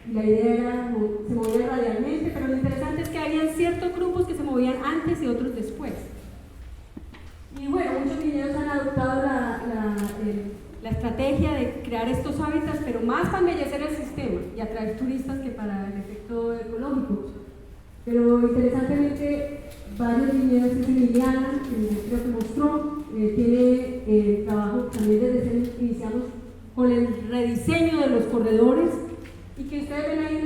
Y la idea era se movieran radialmente, pero lo interesante es que había ciertos grupos que se movían antes y otros después. Y bueno, muchos viñedos han adoptado la estrategia de crear estos hábitats, pero más para embellecer el sistema y atraer turistas que para el efecto ecológico. Pero interesantemente, varios viñedos en Emiliana, que creo que mostró, tiene trabajo también desde que iniciamos con el rediseño de los corredores, y que ustedes ven ahí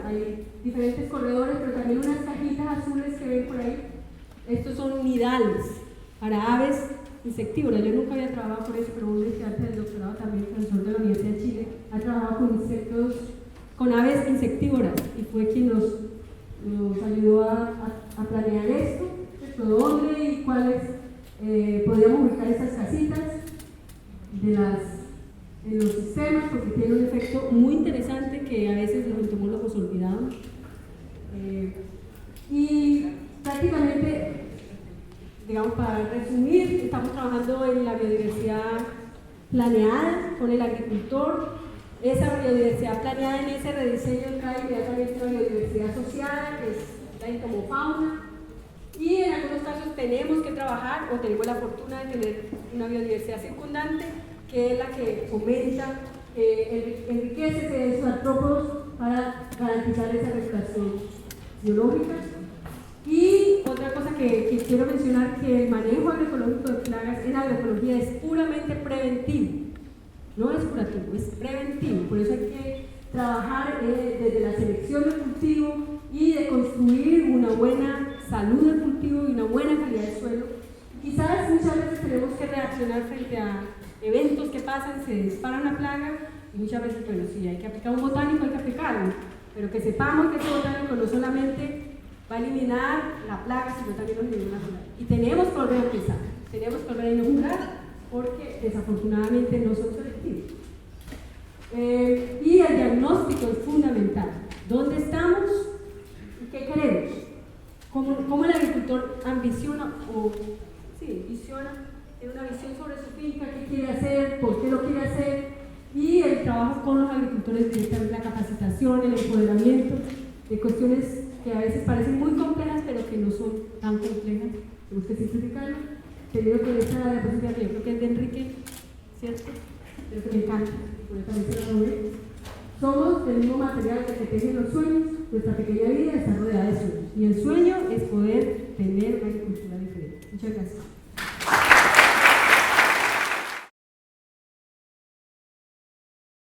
hay diferentes corredores, pero también unas cajitas azules que ven por ahí. Estos son nidales para aves insectívoras. Yo nunca había trabajado con eso, pero un estudiante del doctorado también, profesor de la Universidad de Chile, ha trabajado con insectos, con aves insectívoras, y fue quien nos ayudó a planear esto, dónde y cuáles podíamos ubicar estas casitas. en los sistemas, porque tiene un efecto muy interesante que a veces los entomólogos olvidamos. Y prácticamente, digamos, para resumir, estamos trabajando en la biodiversidad planeada con el agricultor. Esa biodiversidad planeada en ese rediseño trae inmediatamente una biodiversidad asociada, que es la entomofauna. Y en algunos casos tenemos que trabajar, o tenemos la fortuna de tener una biodiversidad circundante, que es la que fomenta, enriquece esos artrópodos para garantizar esa regulación biológica. Y otra cosa que quiero mencionar, que el manejo agroecológico de plagas en agroecología es puramente preventivo, no es curativo, es preventivo. Por eso hay que trabajar desde la selección del cultivo y de construir una buena salud del cultivo y una buena calidad del suelo. Quizás muchas veces tenemos que reaccionar frente a eventos que pasan, se dispara una plaga y muchas veces, bueno, si hay que aplicar un botánico, hay que aplicarlo, pero que sepamos que ese botánico no solamente va a eliminar la plaga, sino también nos elimina la plaga. Y tenemos que volver a empezar, tenemos que volver a inocular, porque desafortunadamente no son selectivos. Y el diagnóstico es fundamental. ¿Dónde estamos y qué queremos? ¿Cómo el agricultor ambiciona tiene una visión sobre su finca, qué quiere hacer, por qué lo quiere hacer? Y el trabajo con los agricultores directamente, la capacitación, el empoderamiento de cuestiones que a veces parecen muy complejas, pero que no son tan complejas. Tenemos que simplificarlo. Te digo que esta diapositiva, que yo creo que es de Enrique, ¿cierto? Pero que me encanta, por eso también se lo doy. Somos del mismo material que tejen los sueños. Nuestra pequeña vida está rodeada de sueños. Y el sueño es poder tener una agricultura diferente. Muchas gracias.